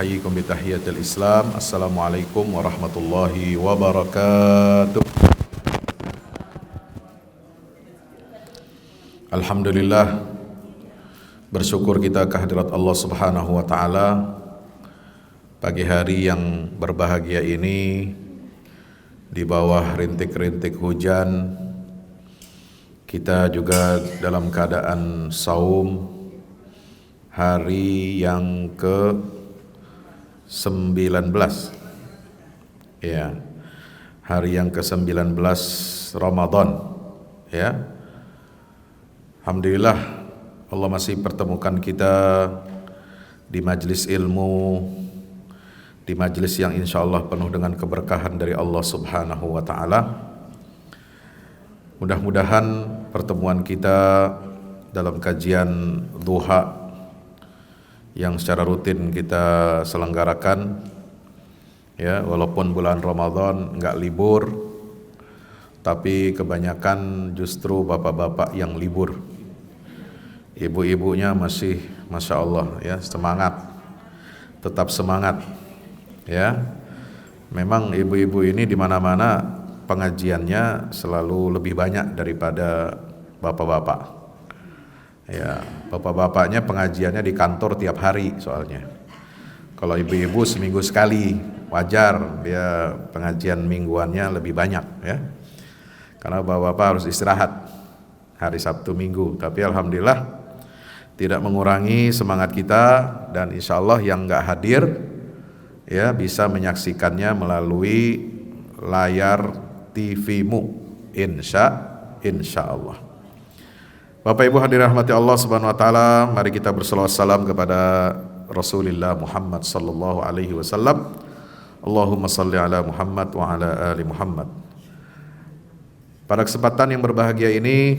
Uhayyikum bitahiyatil Islam. Assalamualaikum warahmatullahi wabarakatuh. Alhamdulillah, bersyukur kita kehadirat Allah Subhanahu wa taala. Pagi hari yang berbahagia ini, di bawah rintik-rintik hujan, kita juga dalam keadaan saum, hari yang ke-19, ya, hari yang ke-19 Ramadan, ya. Alhamdulillah, Allah masih pertemukan kita di majlis ilmu, di majlis yang insya Allah penuh dengan keberkahan dari Allah Subhanahu wa ta'ala. Mudah-mudahan pertemuan kita dalam kajian duha yang secara rutin kita selenggarakan, ya, walaupun bulan Ramadan enggak libur, tapi kebanyakan justru bapak-bapak yang libur. Ibu-ibunya masih Masya Allah, ya, semangat, tetap semangat, ya. Memang ibu-ibu ini di mana-mana pengajiannya selalu lebih banyak daripada bapak-bapak. Ya, bapak-bapaknya pengajiannya di kantor tiap hari soalnya. Kalau ibu-ibu seminggu sekali, wajar dia pengajian mingguannya lebih banyak, ya. Karena bapak-bapak harus istirahat hari Sabtu Minggu. Tapi alhamdulillah tidak mengurangi semangat kita, dan insya Allah yang nggak hadir, ya, bisa menyaksikannya melalui layar TV-mu, insya Allah. Bapak Ibu hadirin rahmati Allah Subhanahu wa taala, mari kita berselawat salam kepada Rasulullah Muhammad sallallahu alaihi wasallam. Allahumma salli ala Muhammad wa ala ali Muhammad. Pada kesempatan yang berbahagia ini,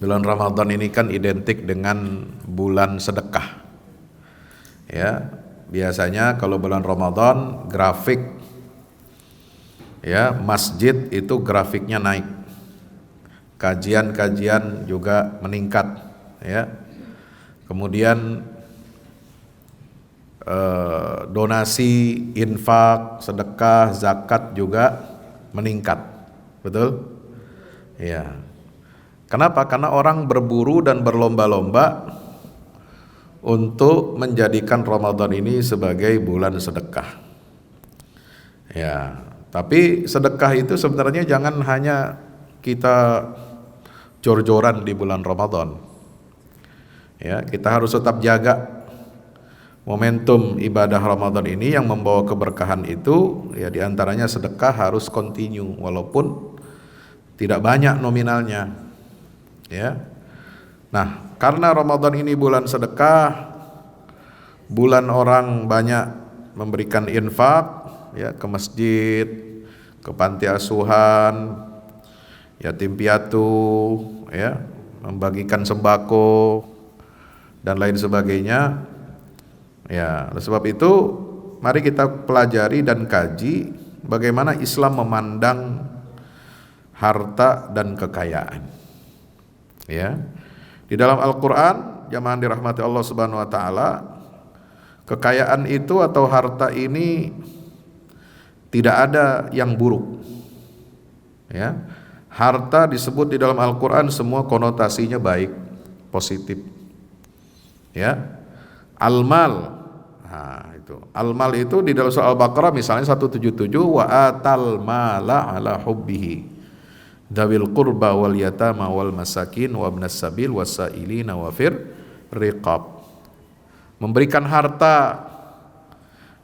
bulan Ramadan ini kan identik dengan bulan sedekah. Ya, biasanya kalau bulan Ramadan grafik, ya, masjid itu grafiknya naik. Kajian-kajian juga meningkat, ya. Kemudian donasi, infak, sedekah, zakat juga meningkat, betul? Ya. Kenapa? Karena orang berburu dan berlomba-lomba untuk menjadikan Ramadan ini sebagai bulan sedekah. Ya, tapi sedekah itu sebenarnya jangan hanya kita jor-joran di bulan Ramadan. Ya, kita harus tetap jaga momentum ibadah Ramadan ini yang membawa keberkahan itu, ya, diantaranya sedekah harus continue walaupun tidak banyak nominalnya, ya. Nah, karena Ramadan ini bulan sedekah, bulan orang banyak memberikan infak, ya, ke masjid, ke panti asuhan, yatim piatu, ya, membagikan sembako dan lain sebagainya. Ya, oleh sebab itu mari kita pelajari dan kaji bagaimana Islam memandang harta dan kekayaan. Ya. Di dalam Al-Qur'an, jamaah dirahmati Allah Subhanahu wa taala, kekayaan itu atau harta ini tidak ada yang buruk. Ya. Harta disebut di dalam Al-Quran semua konotasinya baik, positif, ya. Al-mal, nah, itu al-mal itu di dalam surah Al-Baqarah misalnya 177, wa atal mala ala hubbihi dzawil qurba wal yatama wal masakin wa ibnas sabil wasailina wa fir riqab. Memberikan harta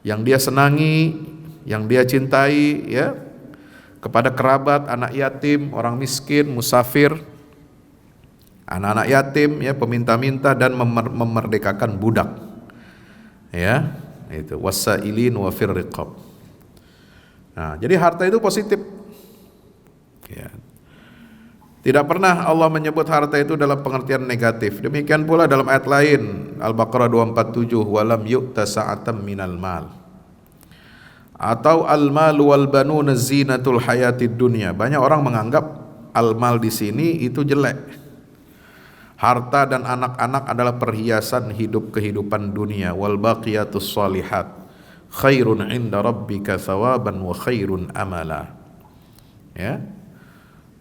yang dia senangi, yang dia cintai, ya, kepada kerabat, anak yatim, orang miskin, musafir, anak-anak yatim, ya, peminta-minta, dan memerdekakan budak, ya, itu wasailin wa fir riqab. Nah, jadi harta itu positif, ya. Tidak pernah Allah menyebut harta itu dalam pengertian negatif. Demikian pula dalam ayat lain, Al-Baqarah 247, walam yu'ta sa'atam minal mal, atau al-malu wal banuna zinatul hayatid dunya. Banyak orang menganggap al-mal di sini itu jelek. Harta dan anak-anak adalah perhiasan hidup kehidupan dunia. Wal baqiyatus shalihat khairun 'inda rabbika thawaban wa khairun amala. Ya.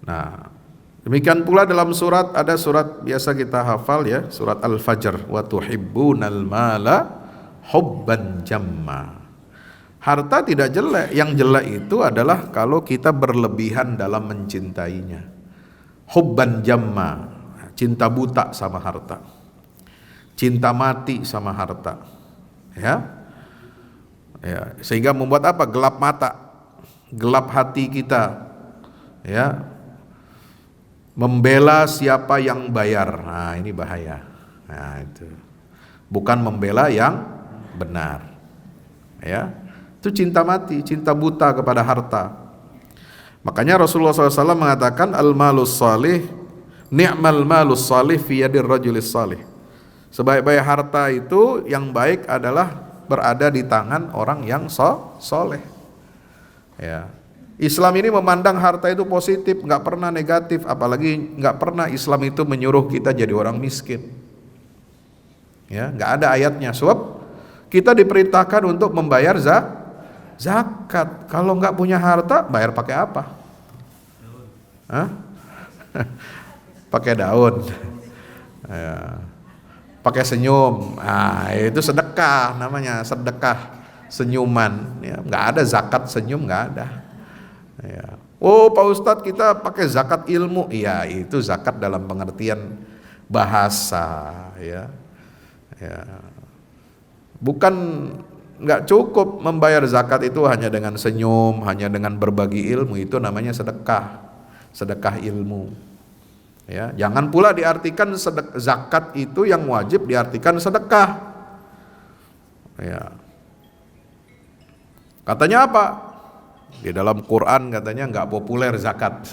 Nah, demikian pula dalam surat, ada surat biasa kita hafal ya, surat Al-Fajr, wa tuhibbunal mala hubban jamma. Harta tidak jelek, yang jelek itu adalah kalau kita berlebihan dalam mencintainya. Hubban jamma, cinta buta sama harta, cinta mati sama harta, ya, sehingga membuat apa? Gelap mata, gelap hati kita, ya, membela siapa yang bayar. Nah ini bahaya. Nah itu bukan membela yang benar, ya, itu cinta mati, cinta buta kepada harta. Makanya Rasulullah SAW mengatakan al-malus salih ni'mal malus salih fi yadir rajulis salih. Sebaik-baik harta itu yang baik adalah berada di tangan orang yang soleh. Ya. Islam ini memandang harta itu positif, nggak pernah negatif, apalagi nggak pernah Islam itu menyuruh kita jadi orang miskin. Ya, nggak ada ayatnya. Sebab kita diperintahkan untuk membayar zakat. Kalau nggak punya harta, bayar pakai apa? Hah? Pakai daun, ya, pakai senyum, nah itu sedekah namanya, sedekah senyuman, ya, nggak ada zakat senyum, nggak ada. Ya. Oh Pak Ustadz kita pakai zakat ilmu, iya itu zakat dalam pengertian bahasa, ya, bukan, nggak cukup membayar zakat itu hanya dengan senyum, hanya dengan berbagi ilmu, itu namanya sedekah ilmu. Ya, jangan pula diartikan zakat itu yang wajib diartikan sedekah. Ya. Katanya apa? Di dalam Quran katanya nggak populer zakat.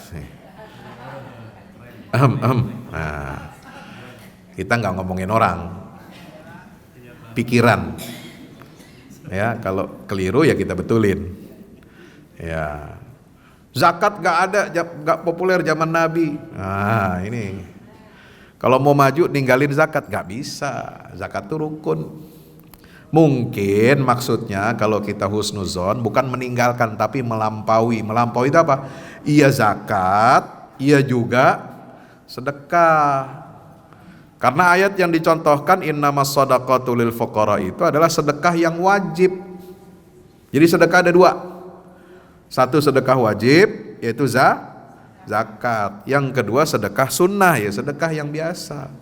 Nah, kita nggak ngomongin orang, pikiran. Ya, kalau keliru ya kita betulin. Ya. Zakat gak populer zaman Nabi. Nah ini, kalau mau maju ninggalin zakat gak bisa. Zakat itu rukun. Mungkin maksudnya kalau kita husnuzon bukan meninggalkan tapi melampaui. Melampaui itu apa? Iya zakat, iya juga sedekah. Karena ayat yang dicontohkan innamas shadaqatu lil fuqara itu adalah sedekah yang wajib. Jadi sedekah ada dua. Satu sedekah wajib yaitu zakat. Yang kedua sedekah sunnah, ya sedekah yang biasa.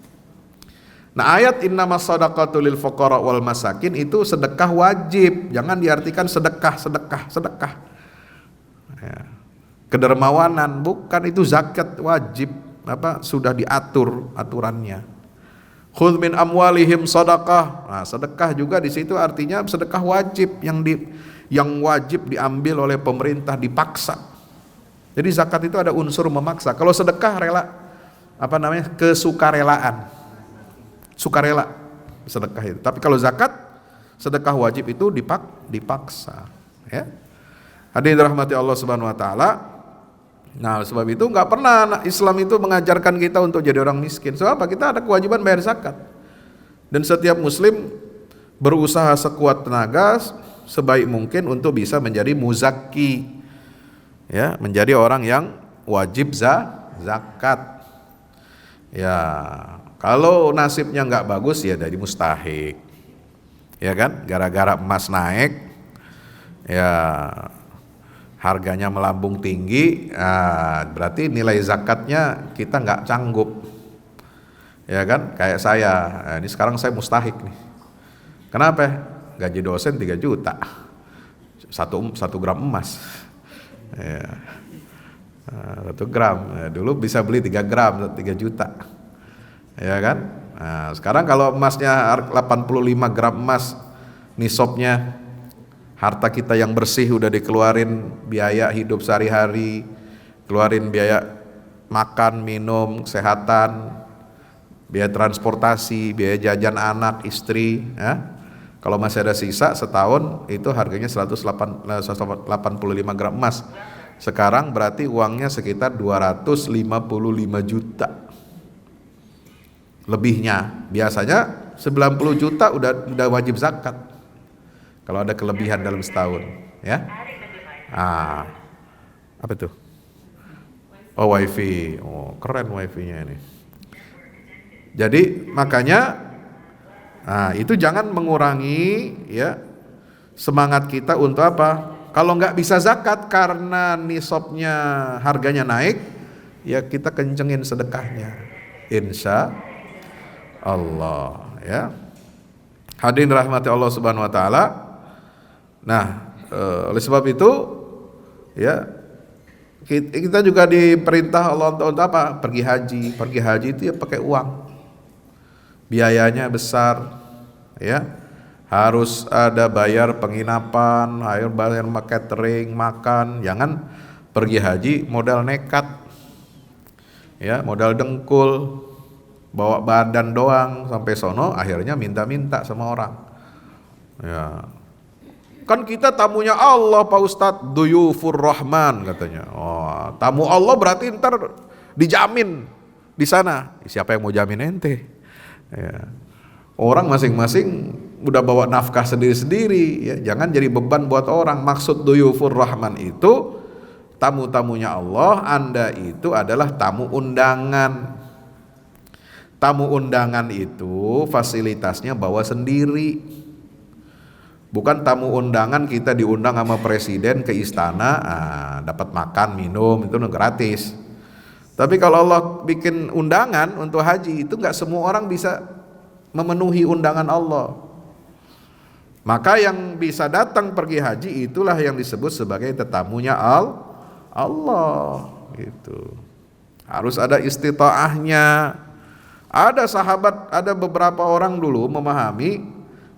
Nah ayat innamas shadaqatu lil fuqara wal masakin itu sedekah wajib. Jangan diartikan sedekah. Ya. Kedermawanan, bukan, itu zakat wajib, sudah diatur aturannya. Khudz min amwalihim sadaqah. Nah, sedekah juga di situ artinya sedekah wajib yang wajib diambil oleh pemerintah, dipaksa. Jadi zakat itu ada unsur memaksa. Kalau sedekah rela, kesukarelaan, sukarela sedekah itu. Tapi kalau zakat, sedekah wajib itu dipaksa. Ya. Hadirin dirahmati Allah Subhanahu Wa Taala. Nah sebab itu nggak pernah Islam itu mengajarkan kita untuk jadi orang miskin. Sebab apa? Kita ada kewajiban bayar zakat. Dan setiap Muslim berusaha sekuat tenaga sebaik mungkin untuk bisa menjadi muzaki, ya, menjadi orang yang wajib zakat. Ya, kalau nasibnya nggak bagus ya dari mustahik, ya kan? Gara-gara emas naik, ya harganya melambung tinggi, berarti nilai zakatnya kita nggak canggup, ya kan? Kayak saya, ini sekarang saya mustahik nih. Kenapa? Gaji dosen 3 juta, 1 gram emas, ya. 1 gram, ya, dulu bisa beli 3 gram 3 juta, ya kan? Nah, sekarang kalau emasnya 85 gram emas nisabnya, harta kita yang bersih udah dikeluarin biaya hidup sehari-hari, keluarin biaya makan, minum, kesehatan, biaya transportasi, biaya jajan anak, istri, ya. Kalau masih ada sisa setahun itu harganya 185 gram emas. Sekarang berarti uangnya sekitar 255 juta. lebihnya. Biasanya 90 juta udah wajib zakat kalau ada kelebihan dalam setahun, ya. Apa tuh? Oh, wifi. Oh, keren wifi-nya ini. Jadi makanya itu jangan mengurangi ya semangat kita untuk apa? Kalau nggak bisa zakat karena nisabnya harganya naik, ya kita kencengin sedekahnya. Insya Allah, ya. Hadirin rahmati Allah Subhanahu wa taala. Nah, oleh sebab itu ya kita juga diperintah Allah untuk apa? Pergi haji. Pergi haji itu ya pakai uang. Biayanya besar, ya. Harus ada bayar penginapan, harus bayar catering, makan. Jangan pergi haji modal nekat, ya, modal dengkul, bawa badan doang sampai sono, akhirnya minta-minta sama orang. Ya, kan kita tamunya Allah Pak Ustadz, duyufur rahman katanya. Oh, tamu Allah berarti ntar dijamin di sana. Siapa yang mau jamin ente? Ya. Orang masing-masing udah bawa nafkah sendiri-sendiri, ya. Jangan jadi beban buat orang. Maksud duyufur rahman itu tamu-tamunya Allah. Anda itu adalah tamu undangan. Tamu undangan itu fasilitasnya bawa sendiri. Bukan tamu undangan kita diundang sama presiden ke istana, dapat makan, minum, itu gratis. Tapi kalau Allah bikin undangan untuk haji, itu nggak semua orang bisa memenuhi undangan Allah. Maka yang bisa datang pergi haji itulah yang disebut sebagai tetamunya Allah. Gitu. Harus ada istitaahnya. Ada sahabat, ada beberapa orang dulu memahami,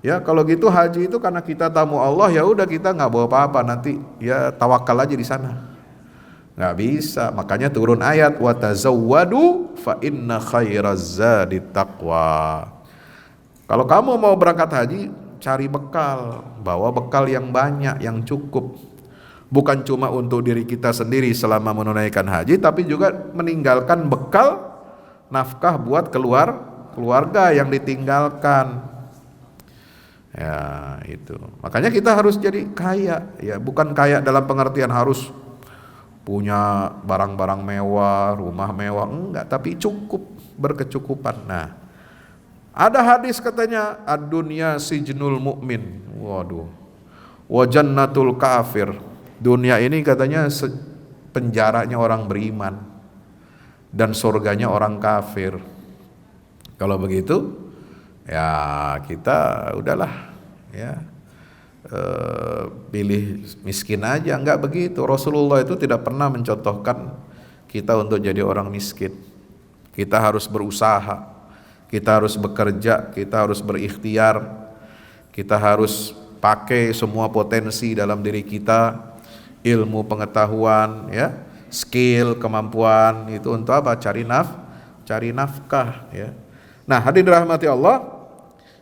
ya kalau gitu haji itu karena kita tamu Allah, ya udah kita nggak bawa apa-apa, nanti ya tawakal aja di sana. Nggak bisa, makanya turun ayat wa tazawwadu fa inna khairaz zadi taqwa. Kalau kamu mau berangkat haji, cari bekal, bawa bekal yang banyak, yang cukup. Bukan cuma untuk diri kita sendiri selama menunaikan haji, tapi juga meninggalkan bekal nafkah buat keluarga yang ditinggalkan. Ya, itu. Makanya kita harus jadi kaya, ya, bukan kaya dalam pengertian harus punya barang-barang mewah, rumah mewah, enggak, tapi cukup, berkecukupan. Nah, ada hadis katanya ad-dunya sijnul mu'min. Waduh. Wa jannatul kafir. Dunia ini katanya penjaranya orang beriman dan surganya orang kafir. Kalau begitu, ya kita udahlah, ya, pilih miskin aja. Enggak begitu. Rasulullah itu tidak pernah mencontohkan kita untuk jadi orang miskin. Kita harus berusaha. Kita harus bekerja, kita harus berikhtiar, kita harus pakai semua potensi dalam diri kita, ilmu, pengetahuan, ya, skill, kemampuan itu untuk apa? Cari nafkah, ya. Nah, hadirin rahmati Allah,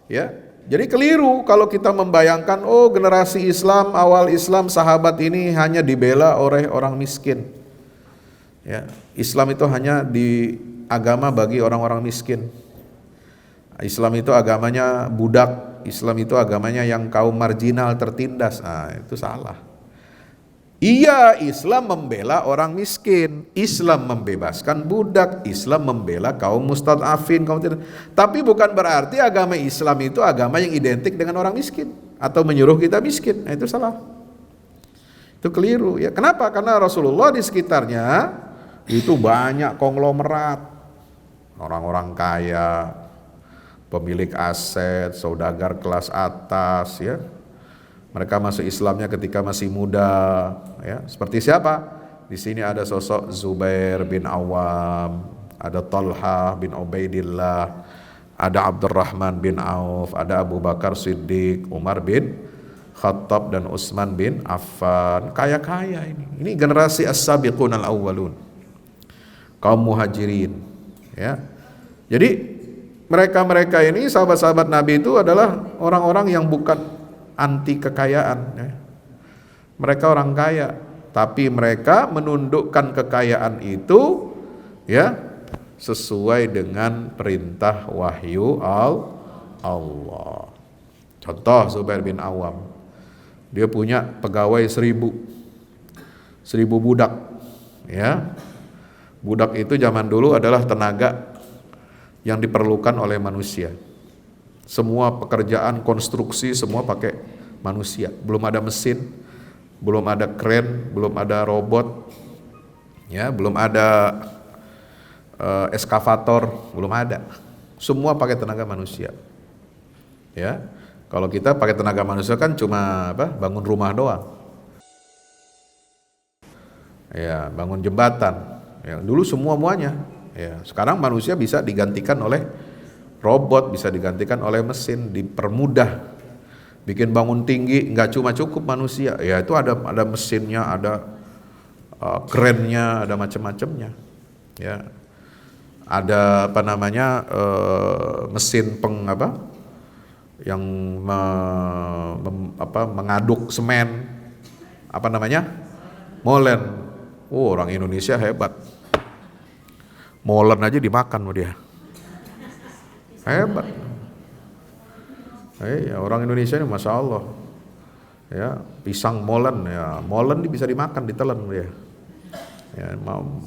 ya. Jadi keliru kalau kita membayangkan, oh generasi Islam, awal Islam, sahabat ini hanya dibela oleh orang miskin. Ya, Islam itu hanya di agama bagi orang-orang miskin. Islam itu agamanya budak, Islam itu agamanya yang kaum marginal, tertindas. Itu salah. Iya, Islam membela orang miskin, Islam membebaskan budak, Islam membela kaum mustad'afin, tapi bukan berarti agama Islam itu agama yang identik dengan orang miskin atau menyuruh kita miskin. Itu salah. Itu keliru, ya. Kenapa? Karena Rasulullah di sekitarnya itu banyak konglomerat, orang-orang kaya, pemilik aset, saudagar kelas atas, ya. Mereka masuk Islamnya ketika masih muda, ya. Seperti siapa? Di sini ada sosok Zubair bin Awam, ada Talha bin Ubaidillah, ada Abdurrahman bin Auf, ada Abu Bakar Siddiq, Umar bin Khattab dan Utsman bin Affan. Kaya-kaya ini. Ini generasi as-sabiqun al-awwalun. Kaum muhajirin, ya. Jadi mereka-mereka ini, sahabat-sahabat Nabi itu adalah orang-orang yang bukan anti kekayaan, ya. Mereka orang kaya, tapi mereka menundukkan kekayaan itu, ya, sesuai dengan perintah wahyu Allah. Contoh Zubair bin Awam, dia punya pegawai 1000 budak, ya. Budak itu zaman dulu adalah tenaga yang diperlukan oleh manusia. Semua pekerjaan konstruksi semua pakai manusia. Belum ada mesin, belum ada kren, belum ada robot, ya, belum ada eskavator, belum ada. Semua pakai tenaga manusia. Ya. Kalau kita pakai tenaga manusia kan cuma bangun rumah doang. Ya, bangun jembatan. Ya, dulu semuanya. Ya, sekarang manusia bisa digantikan oleh robot, bisa digantikan oleh mesin, dipermudah. Bikin bangun tinggi nggak cuma cukup manusia. Ya, itu ada mesinnya, ada kerennya, ada macam-macamnya. Ya. Ada mesin yang mengaduk semen, molen. Orang Indonesia hebat, molen aja dimakan sama dia, hebat. Orang Indonesia ini masya Allah, ya, pisang molen, ya, molen bisa dimakan, ditelan dia, ya, mau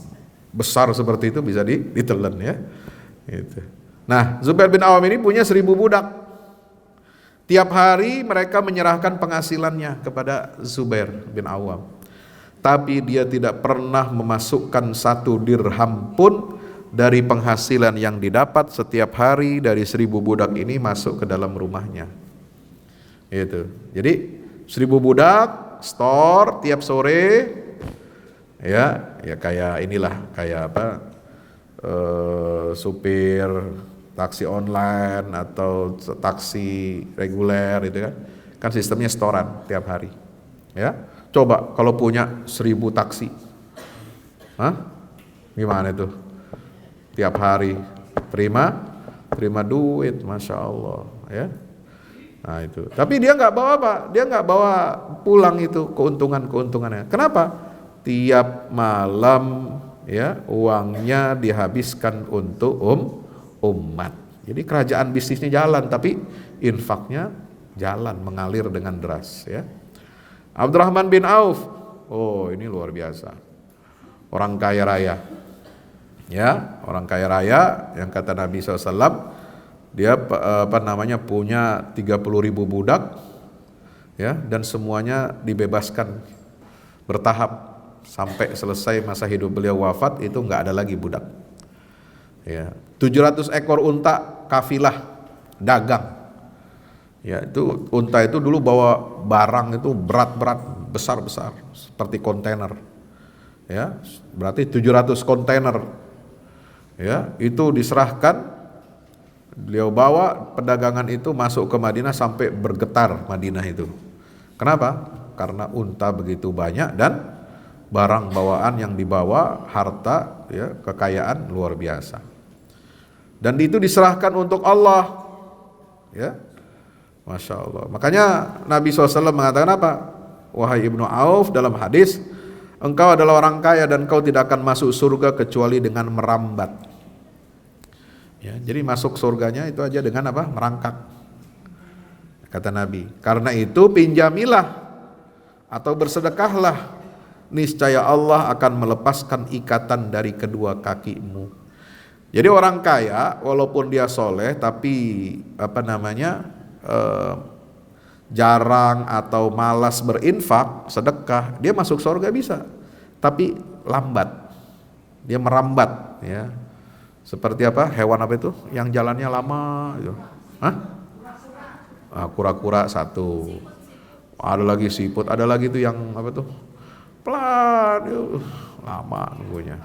besar seperti itu bisa ditelan, ya, gitu. Nah, Zubair bin Awam ini punya 1000 budak. Tiap hari mereka menyerahkan penghasilannya kepada Zubair bin Awam. Tapi dia tidak pernah memasukkan 1 dirham pun dari penghasilan yang didapat setiap hari dari 1000 budak ini masuk ke dalam rumahnya. Itu. Jadi 1000 budak store tiap sore, ya kayak inilah, kayak supir taksi online atau taksi reguler itu kan sistemnya setoran tiap hari, ya. Coba kalau punya 1000 taksi, gimana itu? Tiap hari terima duit, masya Allah, ya. Nah itu. Tapi dia nggak bawa apa? Dia nggak bawa pulang itu keuntungannya. Kenapa? Tiap malam, ya, uangnya dihabiskan untuk umat. Jadi kerajaan bisnisnya jalan, tapi infaknya jalan, mengalir dengan deras, ya. Abdurrahman bin Auf, ini luar biasa, orang kaya raya, ya, orang kaya raya yang kata Nabi SAW, dia punya 30.000 budak, ya, dan semuanya dibebaskan bertahap sampai selesai masa hidup beliau wafat, itu nggak ada lagi budak. Ya, 700 ekor unta kafilah dagang. Ya, itu unta itu dulu bawa barang itu berat-berat, besar-besar seperti kontainer. Ya, berarti 700 kontainer. Ya, itu diserahkan, beliau bawa perdagangan itu masuk ke Madinah sampai bergetar Madinah itu. Kenapa? Karena unta begitu banyak dan barang bawaan yang dibawa, harta, ya, kekayaan luar biasa. Dan itu diserahkan untuk Allah, ya, masya Allah. Makanya Nabi SAW mengatakan apa? Wahai Ibnu Auf, dalam hadis, engkau adalah orang kaya dan engkau tidak akan masuk surga kecuali dengan merambat. Ya, jadi masuk surganya itu aja dengan apa? Merangkak, kata Nabi. Karena itu pinjamilah atau bersedekahlah, niscaya Allah akan melepaskan ikatan dari kedua kakimu. Jadi orang kaya walaupun dia soleh tapi jarang atau malas berinfak, sedekah, dia masuk surga bisa, tapi lambat, dia merambat, ya. Seperti apa? Hewan apa itu? Yang jalannya lama gitu. Kura-kura satu. Ada lagi siput, ada lagi tuh yang apa tuh? Pelan, lama nunggunya.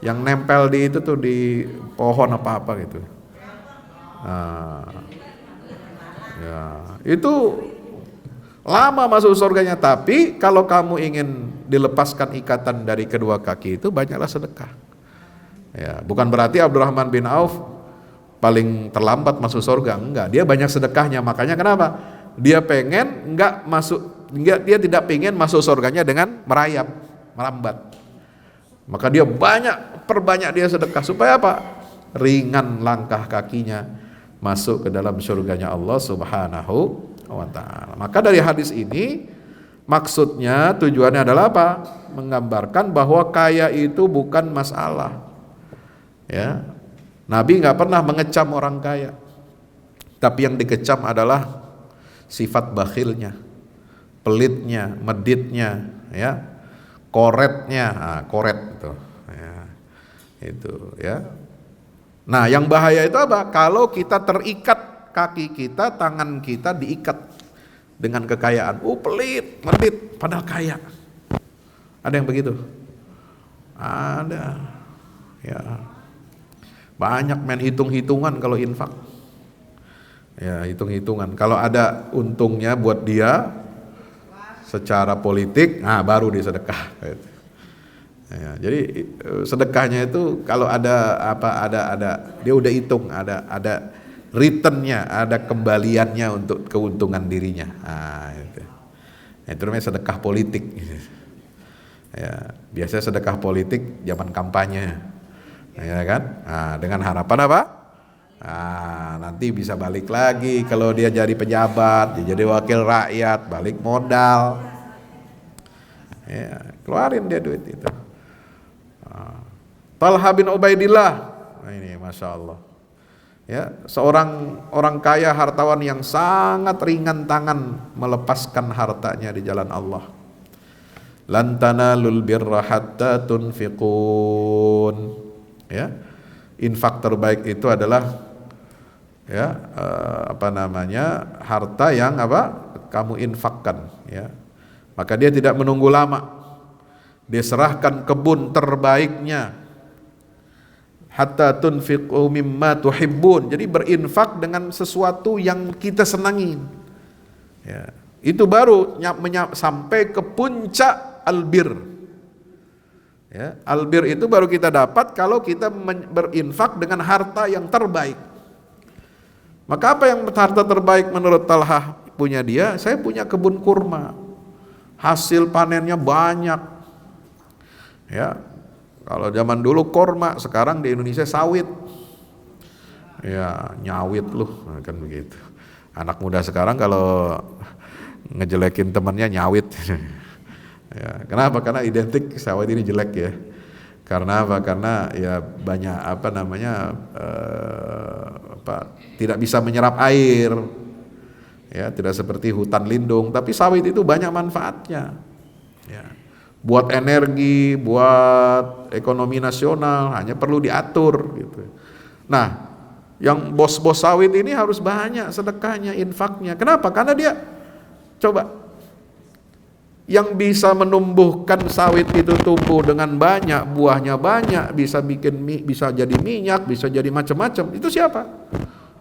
Yang nempel di itu tuh di pohon apa-apa gitu. Ya, itu lama masuk surganya. Tapi kalau kamu ingin dilepaskan ikatan dari kedua kaki itu, banyaklah sedekah. Ya, bukan berarti Abdurrahman bin Auf paling terlambat masuk surga, enggak. Dia banyak sedekahnya. Makanya kenapa? Dia tidak pengen masuk surganya dengan merayap, merambat. Maka dia banyak perbanyak dia sedekah. Supaya apa? Ringan langkah kakinya masuk ke dalam surganya Allah Subhanahu wa ta'ala. Maka dari hadis ini maksudnya, tujuannya adalah apa? Menggambarkan bahwa kaya itu bukan masalah. Ya, Nabi nggak pernah mengecam orang kaya, tapi yang dikecam adalah sifat bakhilnya, pelitnya, meditnya, ya, koretnya, koret itu, ya, itu, ya. Nah, yang bahaya itu apa? Kalau kita terikat kaki kita, tangan kita diikat dengan kekayaan. Pelit, medit, padahal kaya. Ada yang begitu? Ada, ya. Banyak main hitung-hitungan kalau infak. Ya, hitung-hitungan. Kalau ada untungnya buat dia secara politik, baru dia sedekah. Ya, jadi sedekahnya itu kalau ada dia udah hitung, ada returnnya, ada kembaliannya untuk keuntungan dirinya. Itu namanya sedekah politik. Ya, biasanya sedekah politik zaman kampanye, ya kan? Dengan harapan apa? Nanti bisa balik lagi kalau dia jadi pejabat, dia jadi wakil rakyat, balik modal. Ya, keluarin dia duit itu. Talha bin Ubaidillah, ini masya Allah, ya, seorang orang kaya hartawan yang sangat ringan tangan melepaskan hartanya di jalan Allah. Lan tanalul birra hatta tunfiqun, ya, infak terbaik itu adalah, ya, harta yang kamu infakkan, ya. Maka dia tidak menunggu lama, dia serahkan kebun terbaiknya. Hatta tunfiqu mimma tuhibbun, jadi berinfak dengan sesuatu yang kita senangi, ya. Itu baru sampai ke puncak albir, ya. Albir itu baru kita dapat kalau kita berinfak dengan harta yang terbaik. Maka apa yang harta terbaik menurut Talha punya dia? Saya punya kebun kurma, hasil panennya banyak, ya. Kalau zaman dulu korma, sekarang di Indonesia sawit. Ya, nyawit loh, kan begitu. Anak muda sekarang kalau ngejelekin temannya nyawit. Ya, kenapa? Karena identik sawit ini jelek, ya. Karena apa? Karena ya banyak tidak bisa menyerap air. Ya, tidak seperti hutan lindung, tapi sawit itu banyak manfaatnya. Ya. Buat energi, buat ekonomi nasional, hanya perlu diatur gitu. Nah, yang bos-bos sawit ini harus banyak sedekahnya, infaknya. Kenapa? Karena dia coba yang bisa menumbuhkan sawit itu tumbuh dengan banyak, buahnya banyak, bisa jadi minyak, bisa jadi macam-macam. Itu siapa?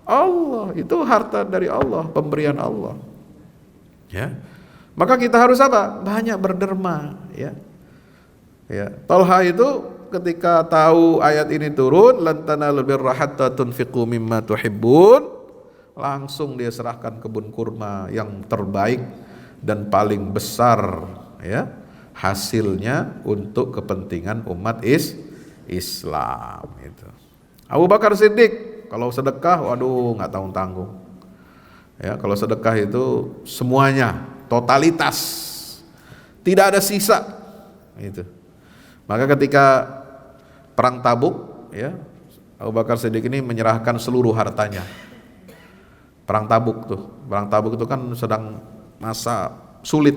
Allah. Itu harta dari Allah, pemberian Allah. Ya. Maka kita harus apa? Banyak berderma, ya. Ya, Talha itu ketika tahu ayat ini turun, lan tanalul birra hatta tunfiqu mimma tuhibbun, langsung dia serahkan kebun kurma yang terbaik dan paling besar, ya, hasilnya untuk kepentingan umat Islam itu. Abu Bakar Siddiq kalau sedekah, waduh, nggak tanggung-tanggung. Ya, kalau sedekah itu semuanya, totalitas, tidak ada sisa, itu. Maka ketika perang Tabuk, ya, Abu Bakar Siddiq ini menyerahkan seluruh hartanya. Perang Tabuk itu kan sedang masa sulit,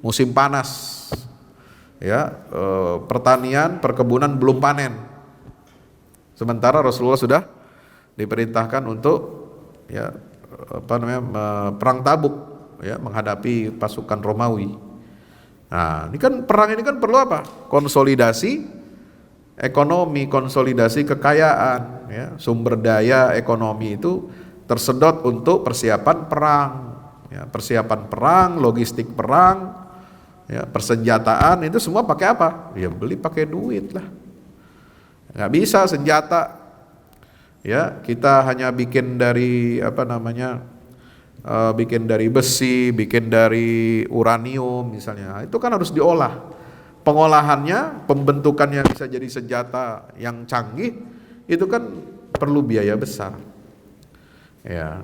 musim panas, ya, pertanian, perkebunan belum panen. Sementara Rasulullah sudah diperintahkan untuk, ya, perang Tabuk, ya, menghadapi pasukan Romawi. Nah, ini kan perang ini kan perlu apa? Konsolidasi ekonomi, konsolidasi kekayaan, ya, sumber daya ekonomi itu tersedot untuk persiapan perang, ya, persiapan perang, logistik perang, ya, persenjataan itu semua pakai apa? Ya beli pakai duit lah. Nggak bisa senjata, ya, kita hanya bikin dari bikin dari besi, bikin dari uranium misalnya, itu kan harus diolah, pengolahannya, pembentukannya bisa jadi senjata yang canggih, itu kan perlu biaya besar. Ya.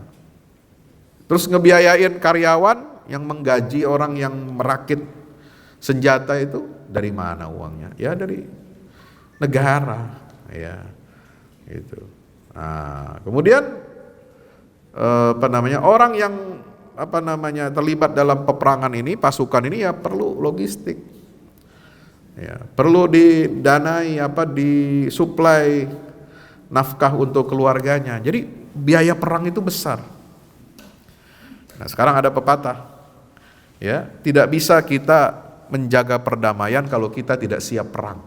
Terus ngebiayain karyawan yang menggaji orang yang merakit senjata itu dari mana uangnya? Ya dari negara, ya. Itu. Nah, kemudian orang yang terlibat dalam peperangan ini, pasukan ini ya perlu logistik. Ya, perlu didanai disuplai nafkah untuk keluarganya. Jadi biaya perang itu besar. Nah, sekarang ada pepatah. Ya, tidak bisa kita menjaga perdamaian kalau kita tidak siap perang.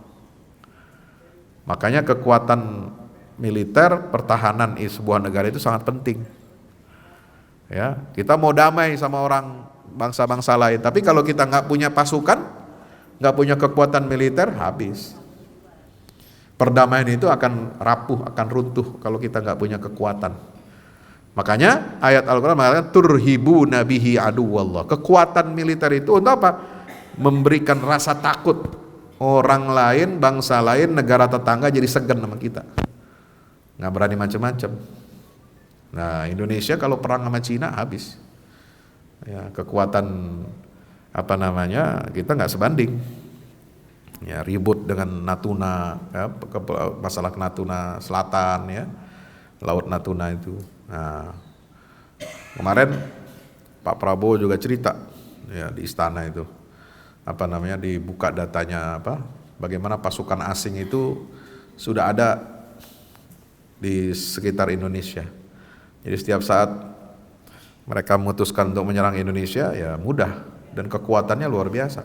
Makanya kekuatan militer, pertahanan sebuah negara itu sangat penting. Ya, kita mau damai sama orang bangsa-bangsa lain, tapi kalau kita nggak punya pasukan, nggak punya kekuatan militer, habis. Perdamaian itu akan rapuh, akan runtuh kalau kita nggak punya kekuatan. Makanya ayat Al-Quran mengatakan turhibu nabihi aduwallah. Kekuatan militer itu untuk apa? Memberikan rasa takut orang lain, bangsa lain, negara tetangga jadi segan sama kita, nggak berani macam-macam. Nah, Indonesia kalau perang sama Cina habis. Ya, kekuatan kita nggak sebanding. Ya, ribut dengan Natuna, ya, masalah Natuna Selatan, ya, Laut Natuna itu. Nah, kemarin Pak Prabowo juga cerita, ya, di istana itu, dibuka datanya bagaimana pasukan asing itu sudah ada di sekitar Indonesia. Jadi setiap saat mereka memutuskan untuk menyerang Indonesia, ya mudah dan kekuatannya luar biasa.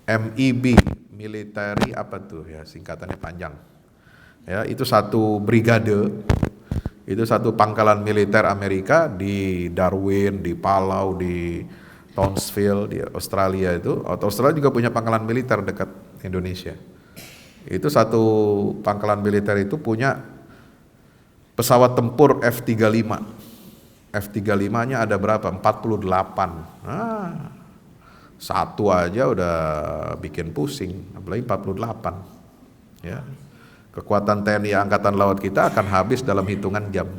MIB, military singkatannya panjang. Ya, itu satu brigade, itu satu pangkalan militer Amerika di Darwin, di Palau, di Townsville, di Australia itu. Australia juga punya pangkalan militer dekat Indonesia. Itu satu pangkalan militer itu punya pesawat tempur F-35. F-35-nya ada berapa? 48. Nah, satu aja udah bikin pusing, apalagi 48. Ya. Kekuatan TNI Angkatan Laut kita akan habis dalam hitungan jam.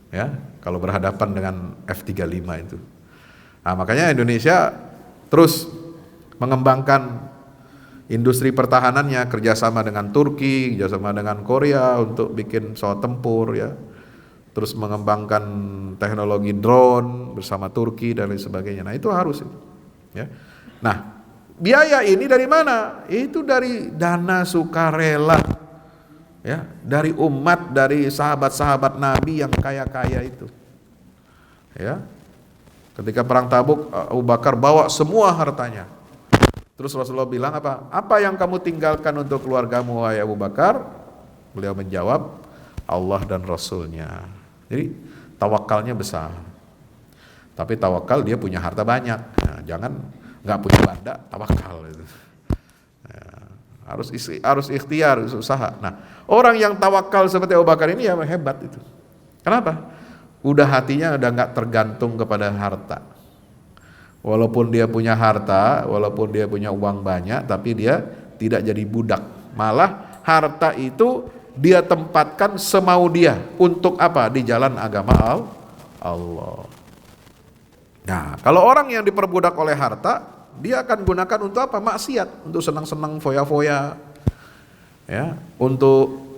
Ya, kalau berhadapan dengan F-35 itu. Nah, makanya Indonesia terus mengembangkan industri pertahanannya, kerjasama dengan Turki, kerjasama dengan Korea untuk bikin pesawat tempur, ya. Terus mengembangkan teknologi drone bersama Turki dan lain sebagainya. Nah, itu harus, ya. Nah, biaya ini dari mana? Itu dari dana sukarela, ya, dari umat, dari sahabat-sahabat Nabi yang kaya-kaya itu. Ya. Ketika perang Tabuk, Abu Bakar bawa semua hartanya. Terus Rasulullah bilang apa? Apa yang kamu tinggalkan untuk keluargamu, wahai Abu Bakar? Beliau menjawab, Allah dan Rasulnya. Jadi tawakalnya besar. Tapi tawakal dia punya harta banyak. Nah, jangan nggak punya banda tawakal itu. Ya, harus ikhtiar, harus usaha. Nah, orang yang tawakal seperti Abu Bakar ini ya hebat itu. Kenapa? Udah hatinya udah nggak tergantung kepada harta. Walaupun dia punya harta, walaupun dia punya uang banyak, tapi dia tidak jadi budak. Malah harta itu dia tempatkan semau dia. Untuk apa? Di jalan agama Allah. Nah, kalau orang yang diperbudak oleh harta, dia akan gunakan untuk apa? Maksiat, untuk senang-senang foya-foya, ya, untuk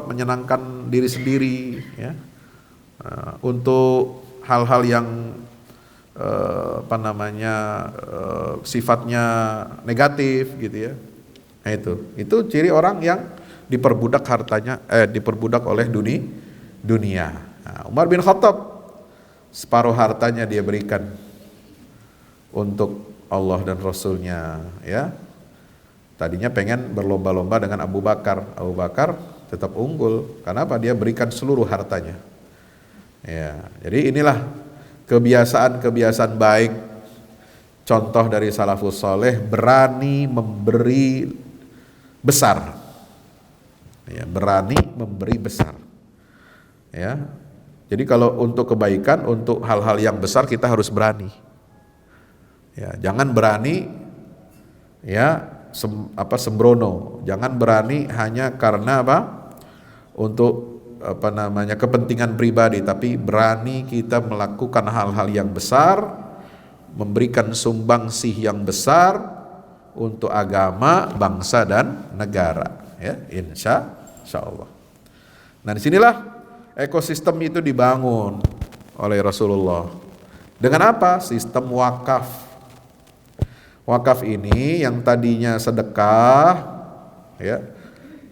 menyenangkan diri sendiri, ya, untuk hal-hal yang sifatnya negatif, gitu ya. Nah, itu ciri orang yang diperbudak hartanya, diperbudak oleh dunia. Nah, Umar bin Khattab separuh hartanya dia berikan untuk Allah dan Rasulnya, ya. Tadinya pengen berlomba-lomba dengan Abu Bakar. Abu Bakar tetap unggul. Kenapa? Dia berikan seluruh hartanya. Ya, jadi inilah kebiasaan-kebiasaan baik, contoh dari salafus soleh, berani memberi besar, ya, berani memberi besar, ya. Jadi kalau untuk kebaikan, untuk hal-hal yang besar kita harus berani, Ya, jangan berani ya sembrono. Jangan berani hanya karena untuk kepentingan pribadi, tapi berani kita melakukan hal-hal yang besar, memberikan sumbangsih yang besar untuk agama, bangsa dan negara, ya, insya Allah. Nah, disinilah ekosistem itu dibangun oleh Rasulullah. Dengan apa? Sistem wakaf. Wakaf ini yang tadinya sedekah, ya,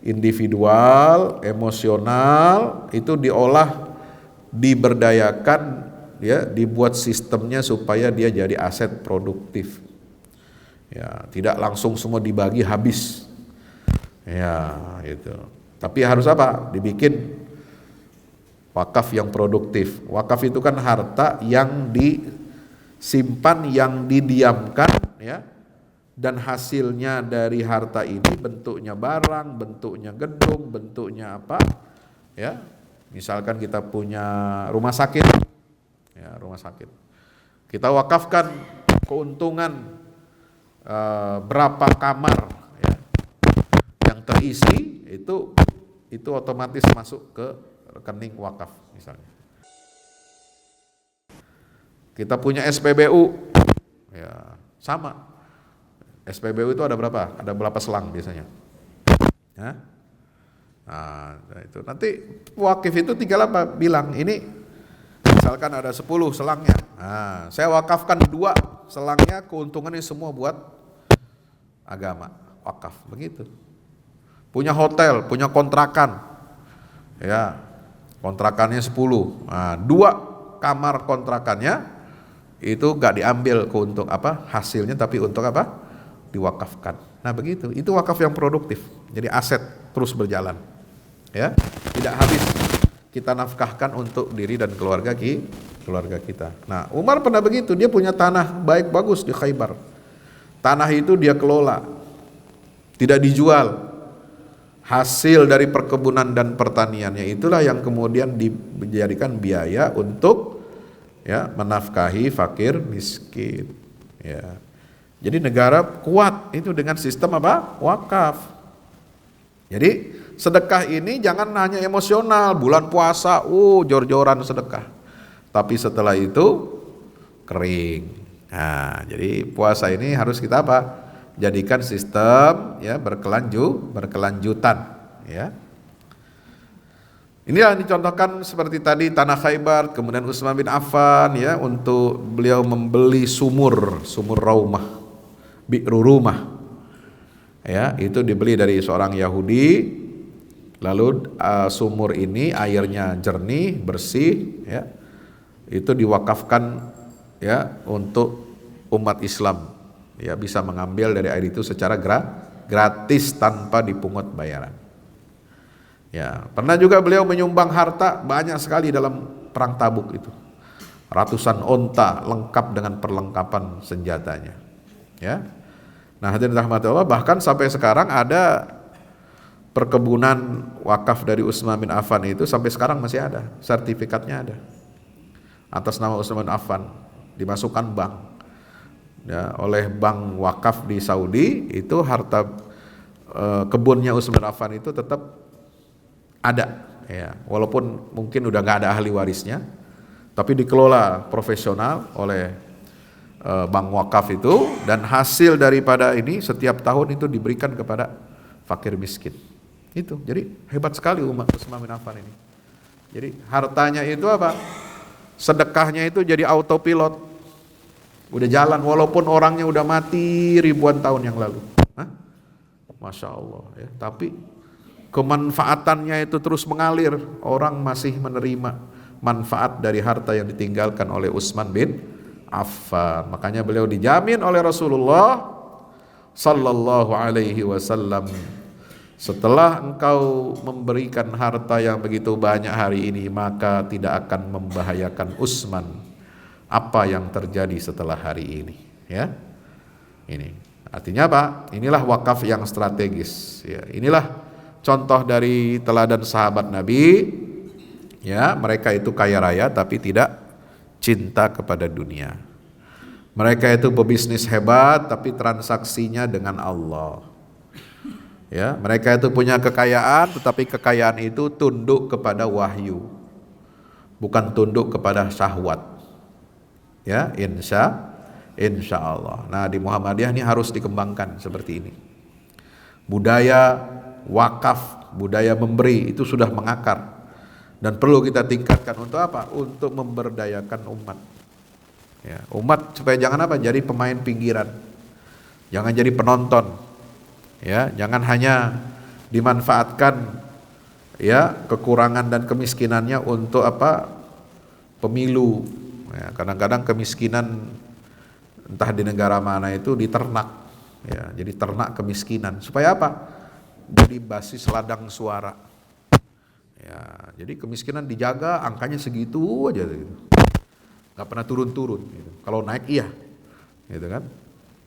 individual, emosional, itu diolah, diberdayakan, ya, dibuat sistemnya supaya dia jadi aset produktif. Ya, tidak langsung semua dibagi habis. Ya, itu. Tapi harus apa? Dibikin wakaf yang produktif. Wakaf itu kan harta yang disimpan, yang didiamkan, ya. Dan hasilnya dari harta ini bentuknya barang, bentuknya gedung, bentuknya apa? Ya. Misalkan kita punya rumah sakit. Ya, rumah sakit. Kita wakafkan keuntungan berapa kamar, ya, yang terisi itu otomatis masuk ke rekening wakaf misalnya. Kita punya SPBU, ya sama. SPBU itu ada berapa? Ada berapa selang biasanya? Ya? Nah, itu nanti wakif itu tinggal apa? Bilang ini, misalkan ada 10 selangnya. Nah, saya wakafkan 2 selangnya, keuntungannya semua buat agama, wakaf, begitu. Punya hotel, punya kontrakan, ya, kontrakannya 10, nah, 2 kamar kontrakannya itu gak diambil untuk hasilnya, tapi untuk diwakafkan. Nah, begitu, itu wakaf yang produktif, jadi aset terus berjalan, ya, tidak habis kita nafkahkan untuk diri dan keluarga kita. Nah, Umar pernah begitu, dia punya tanah baik bagus di Khaybar. Tanah itu dia kelola, tidak dijual. Hasil dari perkebunan dan pertaniannya itulah yang kemudian dijadikan biaya untuk, ya, menafkahi fakir miskin, ya. Jadi negara kuat itu dengan sistem wakaf. Jadi sedekah ini jangan hanya emosional, bulan puasa, jor-joran sedekah. Tapi setelah itu kering. Nah, jadi puasa ini harus kita jadikan sistem, ya, berkelanjutan, ya. Inilah yang dicontohkan seperti tadi tanah Khaybar, kemudian Utsman bin Affan, ya, untuk beliau membeli sumur Raumah, Bi'ru Rumah. Ya, itu dibeli dari seorang Yahudi. Lalu sumur ini airnya jernih, bersih, ya. Itu diwakafkan, ya, untuk umat Islam, ya, bisa mengambil dari air itu secara gratis tanpa dipungut bayaran. Ya, pernah juga beliau menyumbang harta banyak sekali dalam perang Tabuk itu. Ratusan onta lengkap dengan perlengkapan senjatanya. Ya. Nah, hadirin rahmati Allah, bahkan sampai sekarang ada perkebunan wakaf dari Utsman bin Affan itu sampai sekarang masih ada, sertifikatnya ada. Atas nama Utsman bin Affan, dimasukkan bank, ya, oleh bank wakaf di Saudi. Itu harta kebunnya Utsman bin Affan itu tetap ada, ya, walaupun mungkin udah nggak ada ahli warisnya, tapi dikelola profesional oleh bank wakaf itu, dan hasil daripada ini setiap tahun itu diberikan kepada fakir miskin. Itu jadi hebat sekali umat Utsman bin Affan ini. Jadi hartanya itu sedekahnya itu jadi autopilot, udah jalan walaupun orangnya udah mati ribuan tahun yang lalu. Masya Allah, ya. Tapi kemanfaatannya itu terus mengalir, orang masih menerima manfaat dari harta yang ditinggalkan oleh Utsman bin Affan. Makanya beliau dijamin oleh Rasulullah sallallahu alaihi wasallam, setelah engkau memberikan harta yang begitu banyak hari ini, maka tidak akan membahayakan Utsman apa yang terjadi setelah hari ini, ya. Ini artinya apa? Inilah wakaf yang strategis, ya. Inilah contoh dari teladan sahabat Nabi, ya. Mereka itu kaya raya tapi tidak cinta kepada dunia. Mereka itu pebisnis hebat tapi transaksinya dengan Allah. Ya, mereka itu punya kekayaan tetapi kekayaan itu tunduk kepada wahyu, bukan tunduk kepada syahwat. Ya, insya Allah. Nah, di Muhammadiyah ini harus dikembangkan seperti ini. Budaya wakaf, budaya memberi itu sudah mengakar dan perlu kita tingkatkan untuk apa? Untuk memberdayakan umat. Ya, umat supaya jangan apa? Jadi pemain pinggiran. Jangan jadi penonton. Ya, jangan hanya dimanfaatkan ya kekurangan dan kemiskinannya untuk apa? Pemilu. Ya, kadang-kadang kemiskinan entah di negara mana itu diternak. Ya, jadi ternak kemiskinan. Supaya apa? Jadi basis ladang suara. Ya, jadi kemiskinan dijaga angkanya segitu aja gitu. Gak pernah turun-turun gitu. Kalau naik iya gitu kan.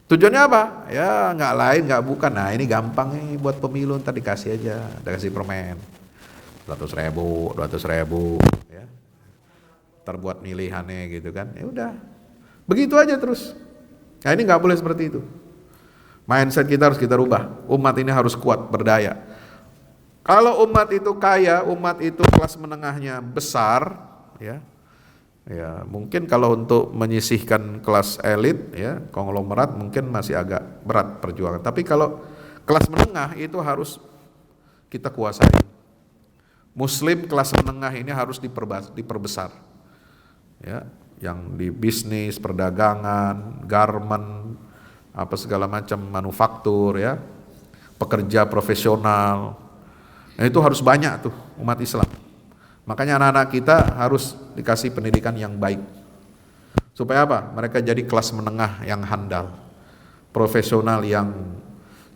Tujuannya apa? Ya nggak lain nggak bukan. Nah ini gampang nih buat pemilu, ntar dikasih aja, dikasih permen 100.000, 200.000 ya. Ntar buat milihannya gitu kan. Ya udah begitu aja terus. Nah ini nggak boleh seperti itu. Mindset kita harus kita rubah. Umat ini harus kuat, berdaya. Kalau umat itu kaya, umat itu kelas menengahnya besar ya. Ya, mungkin kalau untuk menyisihkan kelas elit ya, konglomerat mungkin masih agak berat perjuangan. Tapi kalau kelas menengah itu harus kita kuasai. Muslim kelas menengah ini harus diperbesar. Ya, yang di bisnis, perdagangan, garment, apa segala macam manufaktur ya, pekerja profesional. Nah, itu harus banyak tuh umat Islam. Makanya anak-anak kita harus dikasih pendidikan yang baik. Supaya apa? Mereka jadi kelas menengah yang handal, profesional yang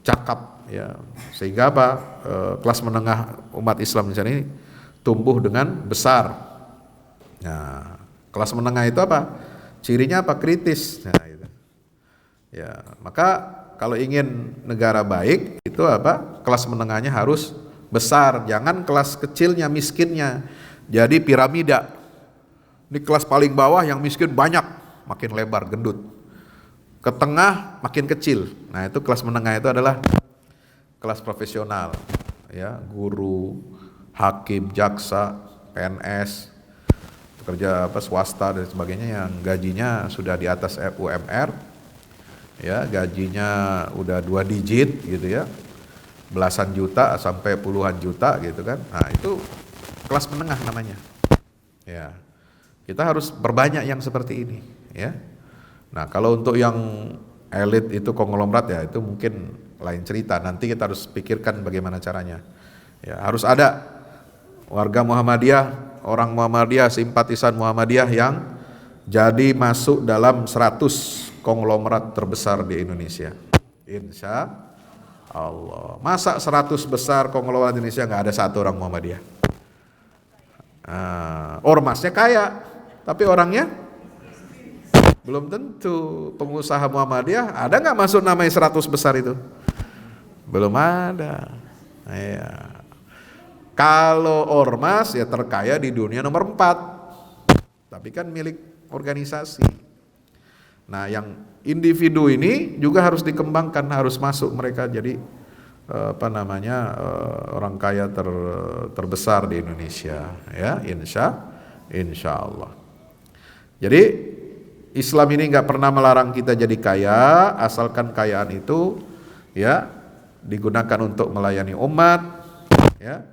cakap ya. Sehingga apa? Kelas menengah umat Islam di sini tumbuh dengan besar. Nah, kelas menengah itu apa? Cirinya apa? Kritis. Nah, gitu. Ya, maka kalau ingin negara baik itu apa? Kelas menengahnya harus besar, jangan kelas kecilnya miskinnya jadi piramida. Di kelas paling bawah yang miskin banyak, makin lebar gendut. Ke tengah makin kecil. Nah, itu kelas menengah itu adalah kelas profesional. Ya, guru, hakim, jaksa, PNS, pekerja apa swasta dan sebagainya yang gajinya sudah di atas UMR. Ya, gajinya udah 2 digit gitu ya. Belasan juta sampai puluhan juta gitu kan. Nah, itu kelas menengah namanya. Ya. Kita harus berbanyak yang seperti ini, ya. Nah, kalau untuk yang elit itu konglomerat ya itu mungkin lain cerita. Nanti kita harus pikirkan bagaimana caranya. Ya, harus ada warga Muhammadiyah, orang Muhammadiyah, simpatisan Muhammadiyah yang jadi masuk dalam 100 konglomerat terbesar di Indonesia. Insya Allah. Masa 100 besar konglomerat Indonesia nggak ada satu orang Muhammadiyah? Ormasnya kaya, tapi orangnya belum tentu. Pengusaha Muhammadiyah ada nggak masuk namanya 100 besar itu? Belum ada. Ya. Kalau ormas ya terkaya di dunia nomor 4, tapi kan milik organisasi. Nah, yang individu ini juga harus dikembangkan, harus masuk mereka jadi orang kaya terbesar di Indonesia ya, insya Allah. Jadi Islam ini nggak pernah melarang kita jadi kaya, asalkan kekayaan itu ya digunakan untuk melayani umat, ya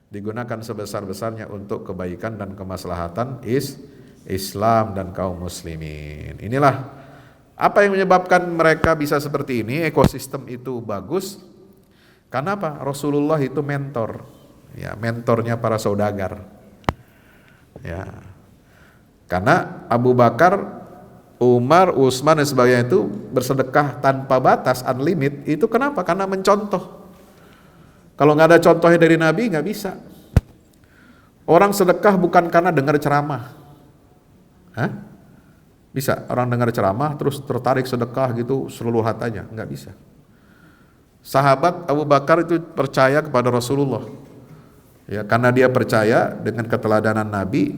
digunakan sebesar-besarnya untuk kebaikan dan kemaslahatan Islam dan kaum muslimin. Inilah apa yang menyebabkan mereka bisa seperti ini, ekosistem itu bagus. Karena apa? Rasulullah itu mentor, ya mentornya para saudagar. Ya, karena Abu Bakar, Umar, Utsman dan sebagainya itu bersedekah tanpa batas, unlimit. Itu kenapa? Karena mencontoh. Kalau nggak ada contohnya dari Nabi nggak bisa. Orang sedekah bukan karena dengar ceramah. Hah? Bisa orang dengar ceramah terus tertarik sedekah gitu seluruh hatanya? Nggak bisa. Sahabat Abu Bakar itu percaya kepada Rasulullah. Ya, karena dia percaya dengan keteladanan Nabi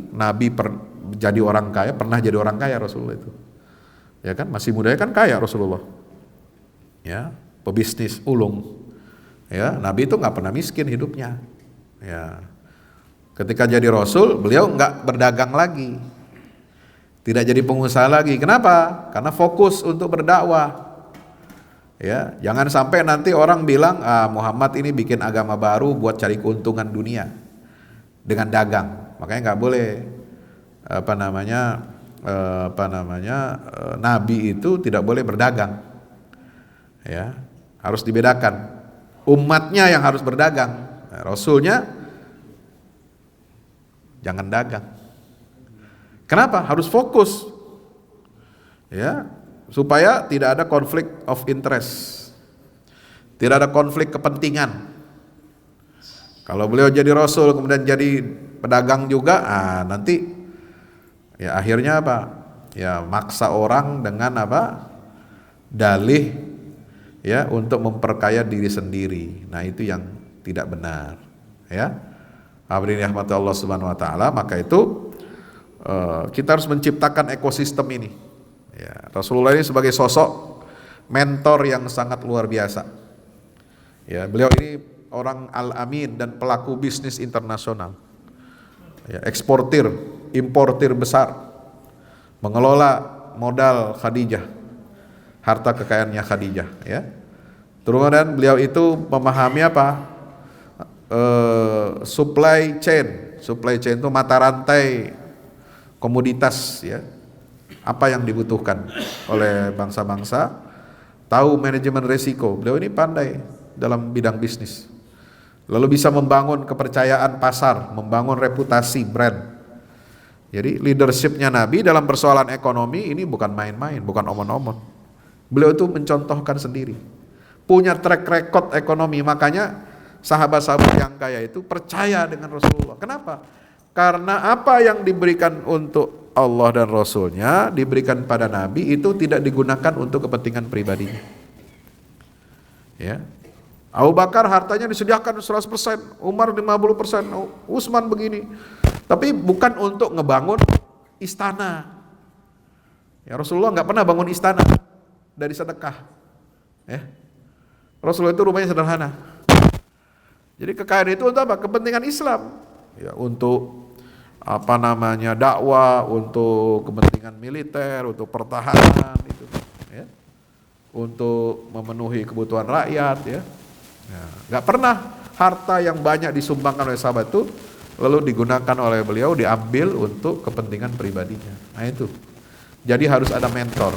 jadi orang kaya, pernah jadi orang kaya Rasulullah itu. Ya kan, masih mudanya kan kaya Rasulullah. Ya, pebisnis ulung. Ya, Nabi itu nggak pernah miskin hidupnya. Ya, ketika jadi Rasul, beliau nggak berdagang lagi, tidak jadi pengusaha lagi. Kenapa? Karena fokus untuk berdakwah. Ya, jangan sampai nanti orang bilang, Muhammad ini bikin agama baru buat cari keuntungan dunia dengan dagang. Makanya nggak boleh Nabi itu tidak boleh berdagang. Ya, harus dibedakan. Umatnya yang harus berdagang. Nah, Rasulnya jangan dagang. Kenapa? Harus fokus. Ya, supaya tidak ada konflik of interest. Tidak ada konflik kepentingan. Kalau beliau jadi Rasul kemudian jadi pedagang juga, nanti ya akhirnya apa? Ya maksa orang dengan apa? Dalih ya untuk memperkaya diri sendiri. Nah, itu yang tidak benar. Ya. Hadirin rahmati Allah Subhanahu wa taala, maka itu kita harus menciptakan ekosistem ini. Ya, Rasulullah ini sebagai sosok mentor yang sangat luar biasa. Ya, beliau ini orang al-amin dan pelaku bisnis internasional. Ya, eksportir, importir besar, mengelola modal Khadijah, harta kekayaannya Khadijah. Ya, kemudian beliau itu memahami apa? Supply chain itu mata rantai komoditas, ya. Apa yang dibutuhkan oleh bangsa-bangsa, tahu manajemen risiko. Beliau ini pandai dalam bidang bisnis. Lalu bisa membangun kepercayaan pasar, membangun reputasi brand. Jadi leadershipnya Nabi dalam persoalan ekonomi ini bukan main-main, bukan omon-omon. Beliau itu mencontohkan sendiri. Punya track record ekonomi, makanya sahabat-sahabat yang kaya itu percaya dengan Rasulullah. Kenapa? Karena apa yang diberikan untuk Allah dan Rasulnya, diberikan pada Nabi itu tidak digunakan untuk kepentingan pribadinya. Ya. Abu Bakar hartanya disediakan 100%, Umar 50%, Utsman begini. Tapi bukan untuk ngebangun istana. Ya, Rasulullah nggak pernah bangun istana dari sedekah. Ya. Rasulullah itu rumahnya sederhana. Jadi kekayaan itu untuk apa? Kepentingan Islam. Ya, untuk dakwah, untuk kepentingan militer, untuk pertahanan itu, ya. Untuk memenuhi kebutuhan rakyat, ya. Nggak pernah harta yang banyak disumbangkan oleh sahabat itu lalu digunakan oleh beliau diambil untuk kepentingan pribadinya. Nah itu. Jadi harus ada mentor.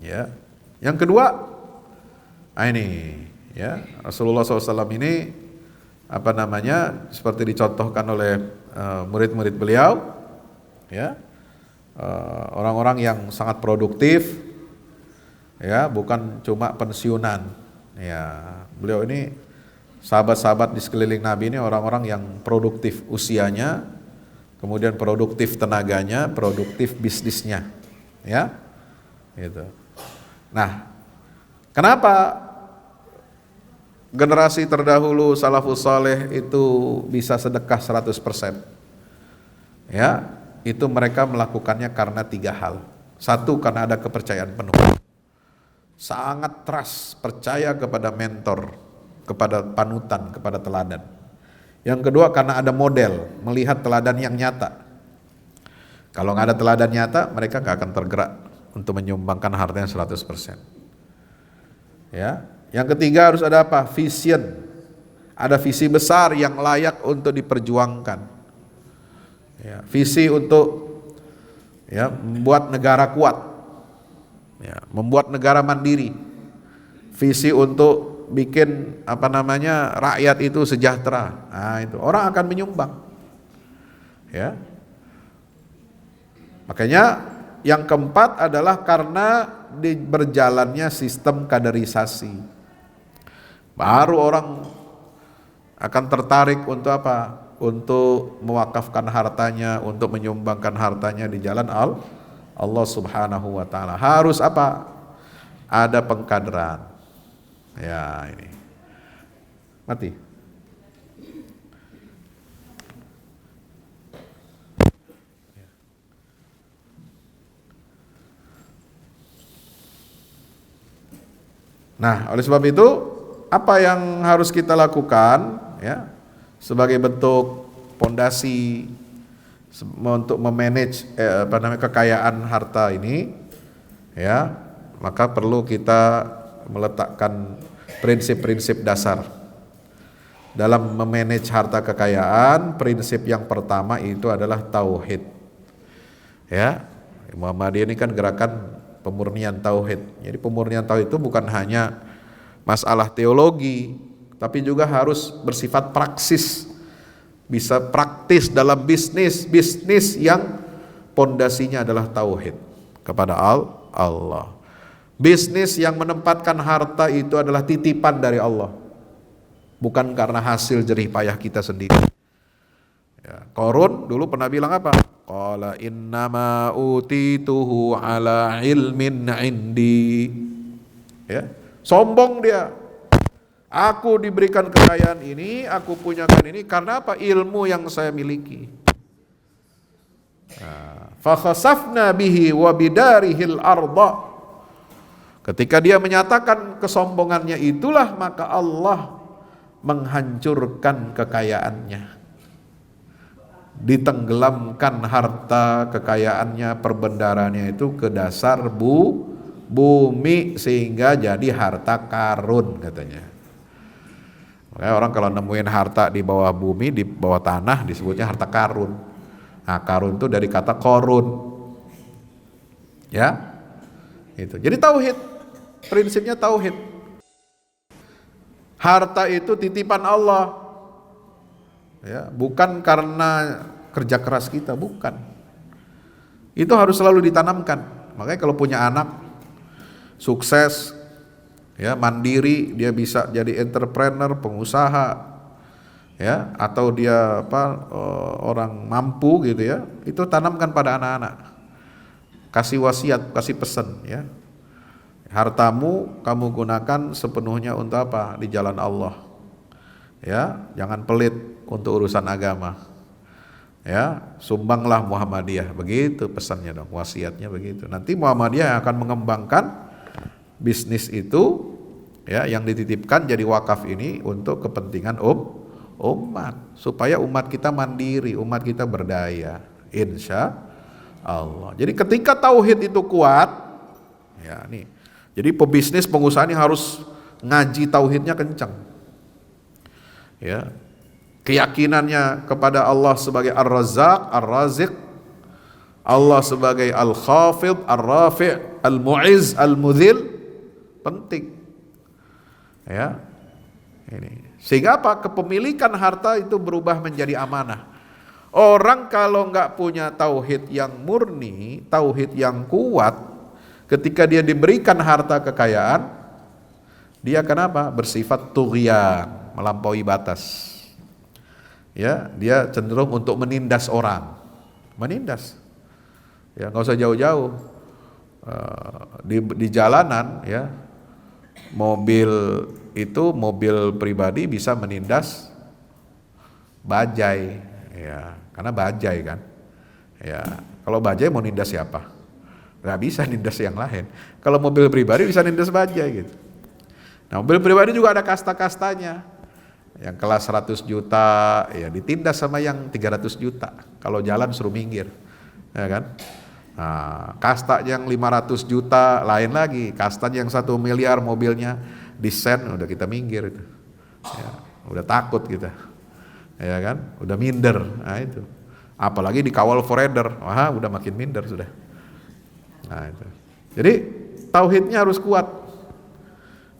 Ya. Yang kedua, ini ya, Rasulullah SAW ini seperti dicontohkan oleh murid-murid beliau, ya, orang-orang yang sangat produktif, ya, bukan cuma pensiunan. Ya, beliau ini sahabat-sahabat di sekeliling Nabi ini orang-orang yang produktif usianya, kemudian produktif tenaganya, produktif bisnisnya, ya, gitu. Nah, kenapa generasi terdahulu salafus saleh itu bisa sedekah 100%? Ya, itu mereka melakukannya karena 3 hal. Satu, karena ada kepercayaan penuh. Sangat trust, percaya kepada mentor, kepada panutan, kepada teladan. Yang kedua, karena ada model, melihat teladan yang nyata. Kalau nggak ada teladan nyata, mereka nggak akan tergerak untuk menyumbangkan hartanya 100%. Ya. Yang ketiga harus ada apa? Vision. Ada visi besar yang layak untuk diperjuangkan. Ya, visi untuk membuat negara kuat. Ya, membuat negara mandiri. Visi untuk bikin rakyat itu sejahtera. Nah, itu orang akan menyumbang. Ya. Makanya yang keempat adalah karena berjalannya sistem kaderisasi. Baru orang akan tertarik untuk apa? Untuk mewakafkan hartanya, untuk menyumbangkan hartanya di jalan Allah Subhanahu wa taala. Harus apa? Ada pengkaderan. Ya, ini. Mati. Nah, oleh sebab itu apa yang harus kita lakukan ya sebagai bentuk pondasi untuk memanage kekayaan harta ini ya, maka perlu kita meletakkan prinsip-prinsip dasar dalam memanage harta kekayaan. Prinsip yang pertama itu adalah tauhid. Ya, Muhammadiyah ini kan gerakan pemurnian tauhid. Jadi pemurnian tauhid itu bukan hanya masalah teologi, tapi juga harus bersifat praksis. Bisa praktis dalam bisnis yang pondasinya adalah tauhid kepada Allah. Bisnis yang menempatkan harta itu adalah titipan dari Allah, bukan karena hasil jerih payah kita sendiri. Ya, Qarun dulu pernah bilang apa? Qala innama utituhu ala ilmin indi. Ya, sombong dia. Aku diberikan kekayaan ini, aku punyakan ini karena apa? Ilmu yang saya miliki. Fa khasafna bihi wa bidarihil arda. Ketika dia menyatakan kesombongannya itulah maka Allah menghancurkan kekayaannya. Ditenggelamkan harta kekayaannya, perbendaraannya itu ke dasar bumi sehingga jadi harta karun katanya. Makanya orang kalau nemuin harta di bawah bumi, di bawah tanah disebutnya harta karun. Nah, karun itu dari kata korun. Ya. Itu. Jadi tauhid, prinsipnya tauhid. Harta itu titipan Allah. Ya, bukan karena kerja keras kita, bukan. Itu harus selalu ditanamkan. Makanya kalau punya anak sukses, ya mandiri, dia bisa jadi entrepreneur, pengusaha, ya, atau dia orang mampu gitu ya, itu tanamkan pada anak-anak. Kasih wasiat, kasih pesan, ya. Hartamu kamu gunakan sepenuhnya untuk apa? Di jalan Allah. Ya, jangan pelit untuk urusan agama. Ya, sumbanglah Muhammadiyah, begitu pesannya dong, wasiatnya begitu. Nanti Muhammadiyah akan mengembangkan bisnis itu ya yang dititipkan jadi wakaf ini untuk kepentingan umat, supaya umat kita mandiri, umat kita berdaya, insya Allah. Jadi ketika tauhid itu kuat, ya nih. Jadi pebisnis pengusaha ini harus ngaji tauhidnya kencang. Ya, keyakinannya kepada Allah sebagai Ar-Razzaq, Ar-Raziq, Allah sebagai Al-Khafid, Ar-Rafi', Al-Mu'izz, Al-Mudhil penting. Ya. Ini. Sehingga apa? Kepemilikan harta itu berubah menjadi amanah. Orang kalau enggak punya tauhid yang murni, tauhid yang kuat, ketika dia diberikan harta kekayaan, dia kenapa? Bersifat tughyan, melampaui batas. Ya, dia cenderung untuk menindas orang, menindas. Ya, nggak usah jauh-jauh. Di jalanan, ya, mobil pribadi bisa menindas bajai, ya, karena bajai kan. Ya, kalau bajai mau nindas siapa? Nggak bisa nindas yang lain. Kalau mobil pribadi bisa nindas bajai gitu. Nah, mobil pribadi juga ada kasta-kastanya. Yang kelas 100 juta ya ditindas sama yang 300 juta. Kalau jalan suruh minggir. Ya kan? Nah, kasta yang 500 juta lain lagi. Kasta yang 1 miliar mobilnya disen udah kita minggir itu. Ya, udah takut kita. Ya kan? Udah minder. Nah, itu. Apalagi dikawal forader. Wah, udah makin minder sudah. Nah, itu. Jadi tauhidnya harus kuat.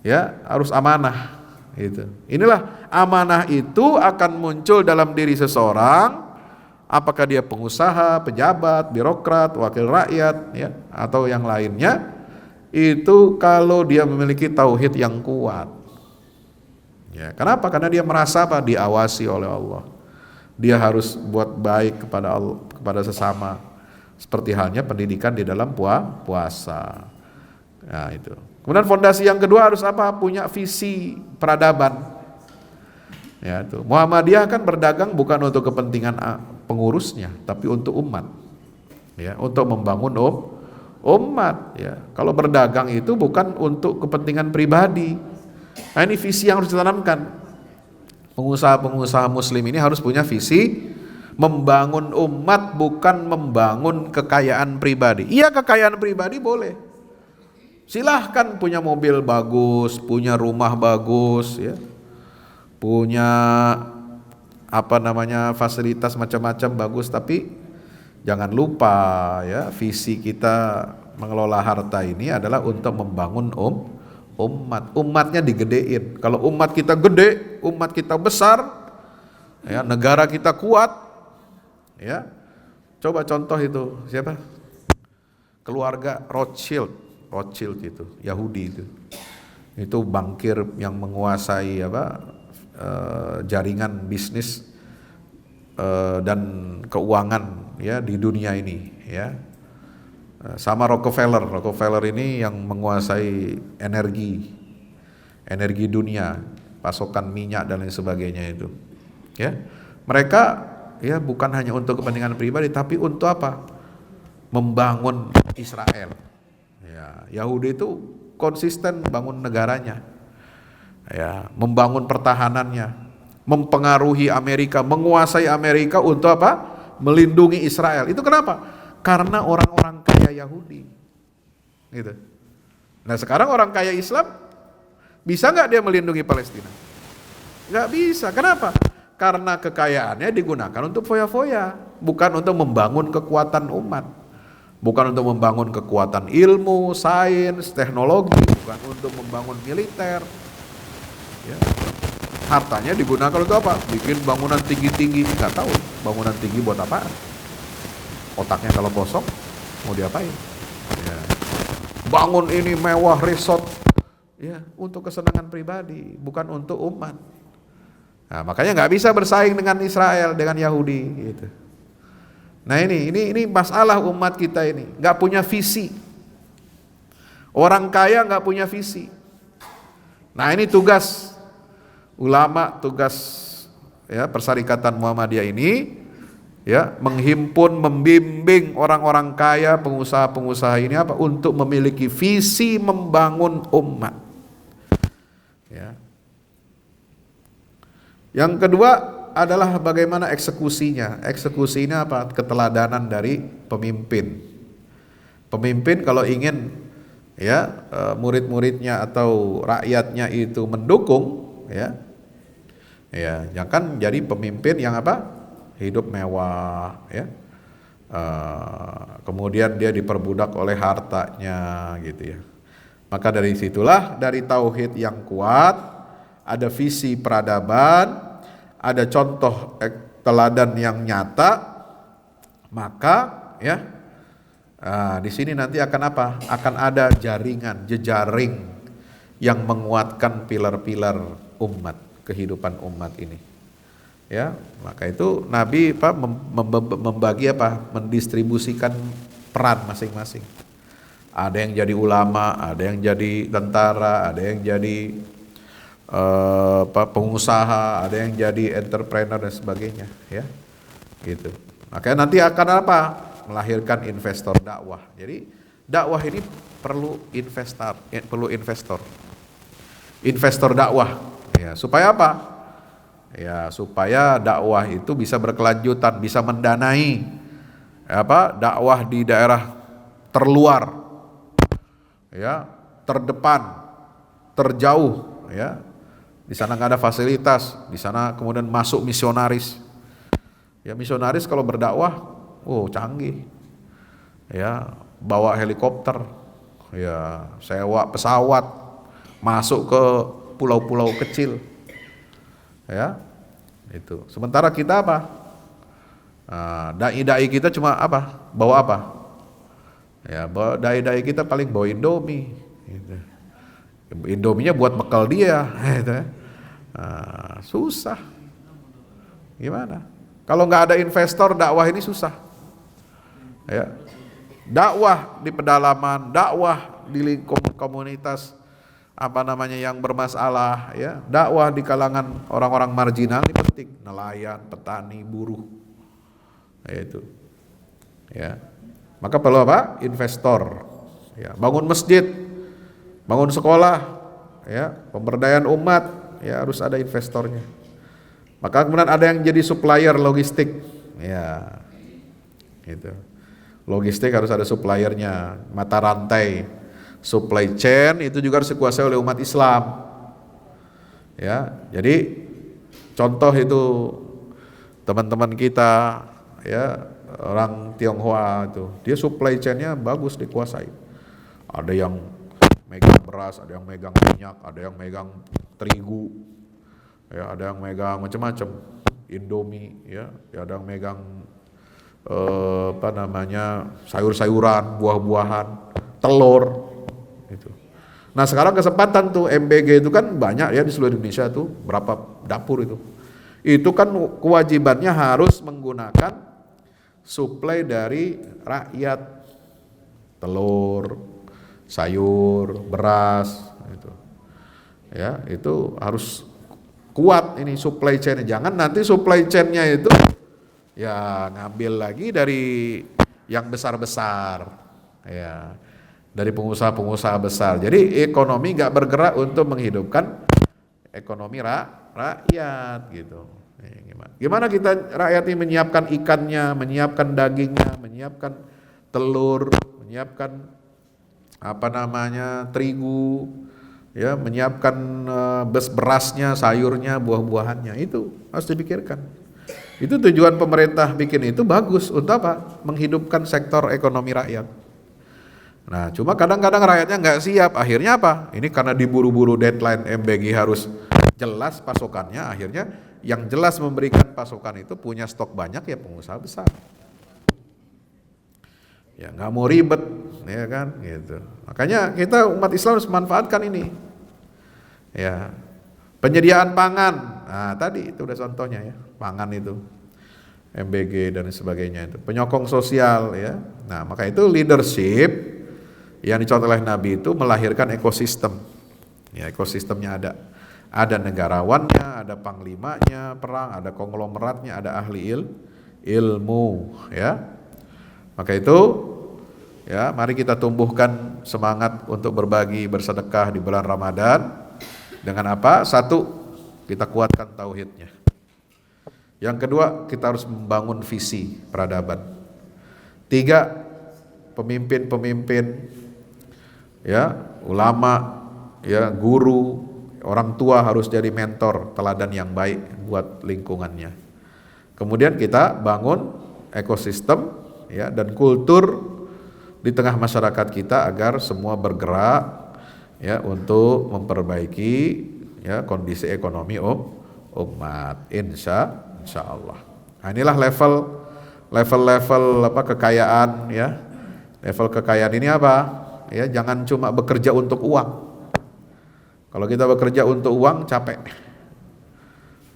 Ya, harus amanah. Gitu. Inilah amanah itu akan muncul dalam diri seseorang, apakah dia pengusaha, pejabat, birokrat, wakil rakyat, ya, atau yang lainnya, itu kalau dia memiliki tauhid yang kuat. Ya, kenapa? Karena dia merasa apa? Diawasi oleh Allah. Dia harus buat baik kepada Allah, kepada sesama. Seperti halnya pendidikan di dalam puasa. Nah, itu. Kemudian fondasi yang kedua harus apa? Punya visi peradaban. Ya, itu. Muhammadiyah kan berdagang bukan untuk kepentingan pengurusnya, tapi untuk umat. Ya, untuk membangun umat ya. Kalau berdagang itu bukan untuk kepentingan pribadi. Nah, ini visi yang harus ditanamkan. Pengusaha-pengusaha muslim ini harus punya visi membangun umat, bukan membangun kekayaan pribadi. Iya, kekayaan pribadi boleh. Silahkan punya mobil bagus, punya rumah bagus ya. Punya fasilitas macam-macam bagus, tapi jangan lupa ya, visi kita mengelola harta ini adalah untuk membangun umat. Umatnya digedein. Kalau umat kita gede, umat kita besar, ya, negara kita kuat, ya. Coba contoh itu siapa? Keluarga Rothschild itu, Yahudi itu. Itu bankir yang menguasai jaringan bisnis dan keuangan ya di dunia ini ya. Sama Rockefeller ini yang menguasai energi dunia, pasokan minyak dan lain sebagainya itu. Ya. Mereka ya bukan hanya untuk kepentingan pribadi, tapi untuk apa? Membangun Israel. Ya, Yahudi itu konsisten bangun negaranya. Ya, membangun pertahanannya, mempengaruhi Amerika, menguasai Amerika untuk apa? Melindungi Israel. Itu kenapa? Karena orang-orang kaya Yahudi. Gitu. Nah, sekarang orang kaya Islam bisa nggak dia melindungi Palestina? Nggak bisa. Kenapa? Karena kekayaannya digunakan untuk foya-foya, bukan untuk membangun kekuatan umat, bukan untuk membangun kekuatan ilmu, sains, teknologi, bukan untuk membangun militer. Ya. Hartanya digunakan untuk apa? Bikin bangunan tinggi-tinggi. Nggak tahu bangunan tinggi buat apaan. Otaknya kalau kosong mau diapain? Ya. Bangun ini mewah resort, ya, untuk kesenangan pribadi, bukan untuk umat. Nah, makanya nggak bisa bersaing dengan Israel, dengan Yahudi, gitu. Nah, ini masalah umat kita ini, nggak punya visi. Orang kaya nggak punya visi. Nah, ini tugas ulama, tugas ya Persyarikatan Muhammadiyah ini ya, menghimpun, membimbing orang-orang kaya, pengusaha-pengusaha ini apa? Untuk memiliki visi membangun umat. Ya. Yang kedua adalah bagaimana eksekusinya. Eksekusinya apa? Keteladanan dari pemimpin. Pemimpin kalau ingin ya murid-muridnya atau rakyatnya itu mendukung, ya jangan jadi pemimpin yang apa? Hidup mewah, ya. Kemudian dia diperbudak oleh hartanya, gitu ya. Maka dari situlah, dari tauhid yang kuat, ada visi peradaban, ada contoh teladan yang nyata, maka ya di sini nanti akan apa? Akan ada jaringan, jejaring yang menguatkan pilar-pilar umat, kehidupan umat ini. Ya, maka itu Nabi membagi mendistribusikan peran masing-masing. Ada yang jadi ulama, ada yang jadi tentara, ada yang jadi pengusaha, ada yang jadi entrepreneur dan sebagainya, ya. Gitu. Makanya nanti akan apa? Melahirkan investor dakwah. Jadi dakwah ini perlu investor. Investor dakwah. Ya, supaya apa? Ya, supaya dakwah itu bisa berkelanjutan, bisa mendanai dakwah di daerah terluar, ya, terdepan, terjauh, ya. Di sana nggak ada fasilitas, di sana kemudian masuk misionaris. Ya, misionaris kalau berdakwah, canggih. Ya, bawa helikopter, ya, sewa pesawat, masuk ke pulau-pulau kecil. Ya, itu. Sementara kita apa? Dai-dai kita cuma apa? Bawa apa? Ya, dai-dai kita paling bawa Indomie. Gitu. Indominya buat bekal dia. Gitu. Susah. Gimana? Kalau nggak ada investor, dakwah ini susah. Ya, dakwah di pedalaman, dakwah di lingkup komunitas yang bermasalah, ya, dakwah di kalangan orang-orang marginal ini penting, nelayan, petani, buruh, itu, ya. Maka perlu apa? Investor. ya, bangun masjid, bangun sekolah, ya, pemberdayaan umat, ya harus ada investornya. Maka kemudian ada yang jadi supplier logistik, ya, gitu. Logistik harus ada suppliernya, mata rantai, supply chain itu juga harus dikuasai oleh umat Islam. Ya, jadi contoh itu teman-teman kita, ya, orang Tionghoa itu, dia supply chainnya bagus dikuasai. Ada yang megang beras, ada yang megang minyak, ada yang megang terigu, ya, ada yang megang macam-macam, Indomie, ya, ada yang megang sayur-sayuran, buah-buahan, telur, itu. Nah sekarang kesempatan tuh MBG itu kan banyak ya di seluruh Indonesia tuh, berapa dapur itu. Itu kan kewajibannya harus menggunakan suplai dari rakyat, telur, sayur, beras, itu. Ya, itu harus kuat ini supply chain-nya. Jangan nanti supply chain-nya itu ya ngambil lagi dari yang besar-besar, ya, dari pengusaha-pengusaha besar. Jadi ekonomi nggak bergerak untuk menghidupkan ekonomi rakyat gitu. Gimana kita rakyat ini menyiapkan ikannya, menyiapkan dagingnya, menyiapkan telur, menyiapkan terigu, ya, menyiapkan berasnya, sayurnya, buah-buahannya, itu harus dipikirkan. Itu tujuan pemerintah bikin itu bagus untuk apa? Menghidupkan sektor ekonomi rakyat. Nah, cuma kadang-kadang rakyatnya nggak siap. Akhirnya apa? Ini karena diburu-buru deadline MBG harus jelas pasokannya. Akhirnya yang jelas memberikan pasokan itu punya stok banyak ya pengusaha besar. Ya nggak mau ribet, ya kan? Gitu. Makanya kita umat Islam harus manfaatkan ini. Ya, penyediaan pangan. Nah, tadi itu udah contohnya ya, pangan itu, MBG dan sebagainya itu. Penyokong sosial ya. Nah, maka itu leadership yang dicontoh oleh Nabi itu melahirkan ekosistem. Ya, ekosistemnya ada negarawannya, ada panglimanya perang, ada konglomeratnya, ada ahli ilmu, ya. Maka itu, ya, mari kita tumbuhkan semangat untuk berbagi, bersedekah di bulan Ramadan. Dengan apa? Satu, kita kuatkan tauhidnya. Yang kedua, kita harus membangun visi peradaban. Tiga, pemimpin-pemimpin, ya, ulama, ya, guru, orang tua harus jadi mentor, teladan yang baik buat lingkungannya. Kemudian kita bangun ekosistem, ya, dan kultur di tengah masyarakat kita agar semua bergerak, ya, untuk memperbaiki, ya, kondisi ekonomi umat. Insya Allah. Nah, inilah level kekayaan, ya. Level kekayaan ini apa? Ya, jangan cuma bekerja untuk uang. Kalau kita bekerja untuk uang capek.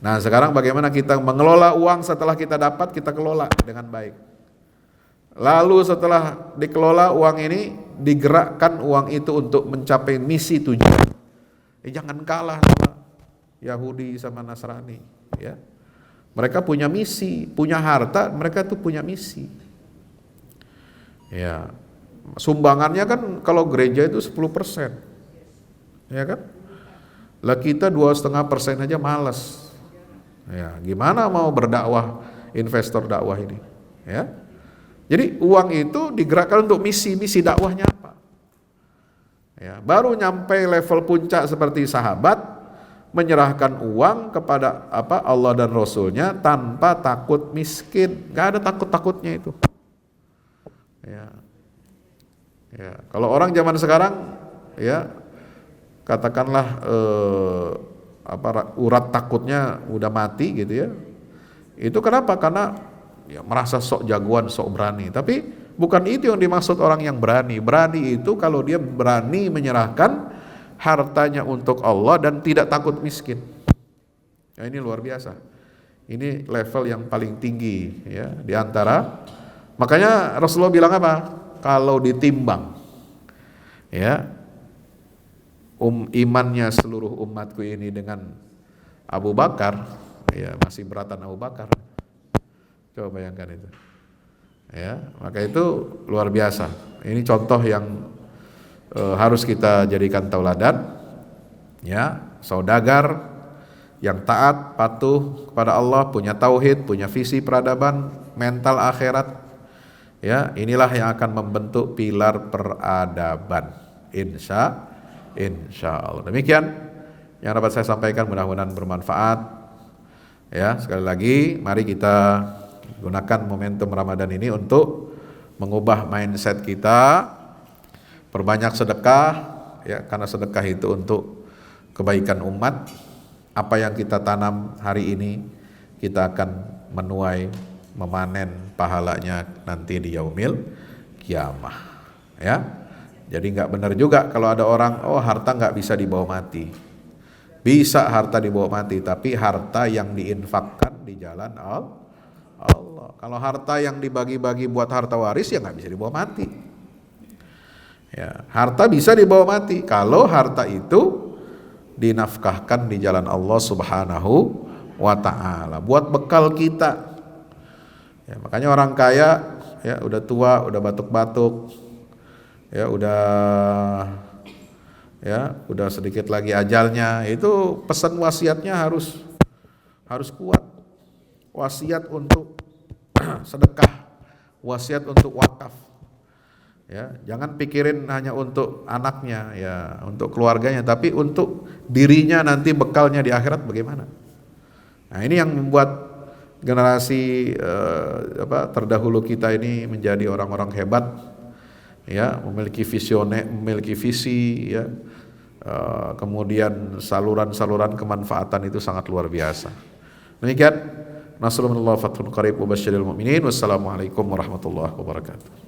Nah, sekarang bagaimana kita mengelola uang setelah kita dapat, kita kelola dengan baik. Lalu setelah dikelola uang ini, digerakkan uang itu untuk mencapai misi tujuan. Jangan kalah sama Yahudi sama Nasrani, ya. Mereka punya misi, punya harta, mereka tuh punya misi. Ya. Sumbangannya kan kalau gereja itu 10%. Ya kan? Lah kita 2,5% aja malas. Ya, gimana mau berdakwah, investor dakwah ini, ya? Jadi uang itu digerakkan untuk misi dakwahnya apa? Ya, baru nyampe level puncak seperti sahabat menyerahkan uang kepada apa Allah dan Rasulnya tanpa takut miskin, nggak ada takut-takutnya itu. Ya, ya. Kalau orang zaman sekarang, ya, katakanlah urat takutnya udah mati gitu ya. Itu kenapa? Karena ya, merasa sok jagoan, sok berani. Tapi bukan itu yang dimaksud orang yang berani. Berani itu kalau dia berani menyerahkan hartanya untuk Allah dan tidak takut miskin. Ya, ini luar biasa. Ini level yang paling tinggi, ya, di antara. Makanya Rasulullah bilang apa? Kalau ditimbang, ya, imannya seluruh umatku ini dengan Abu Bakar, ya, masih beratan Abu Bakar. Coba bayangkan itu, ya. Maka itu luar biasa. Ini contoh yang harus kita jadikan tauladan, ya, saudagar yang taat, patuh kepada Allah, punya tauhid, punya visi peradaban, mental akhirat. Ya, inilah yang akan membentuk pilar peradaban. Insya Allah. Demikian yang dapat saya sampaikan, mudah-mudahan bermanfaat. Ya, sekali lagi mari kita gunakan momentum Ramadan ini untuk mengubah mindset kita, perbanyak sedekah, ya, karena sedekah itu untuk kebaikan umat. Apa yang kita tanam hari ini kita akan menuai, memanen pahalanya nanti di yaumil kiamah. Ya, jadi nggak benar juga kalau ada orang, oh harta nggak bisa dibawa mati. Bisa harta dibawa mati, tapi harta yang diinfakkan di jalan Allah. Kalau harta yang dibagi-bagi buat harta waris ya nggak bisa dibawa mati. Ya, harta bisa dibawa mati kalau harta itu dinafkahkan di jalan Allah Subhanahu wa ta'ala buat bekal kita. Ya, makanya orang kaya ya udah tua, udah batuk-batuk, ya udah sedikit lagi ajalnya, itu pesan wasiatnya harus kuat. Wasiat untuk sedekah, wasiat untuk wakaf. Ya, jangan pikirin hanya untuk anaknya, ya, untuk keluarganya, tapi untuk dirinya nanti bekalnya di akhirat bagaimana. Nah, ini yang membuat generasi terdahulu kita ini menjadi orang-orang hebat, ya, memiliki visi, ya, kemudian saluran-saluran kemanfaatan itu sangat luar biasa. Demikian, nasallallahu fathun qarib wa basyiril mu'minin. Wassalamualaikum warahmatullahi wabarakatuh.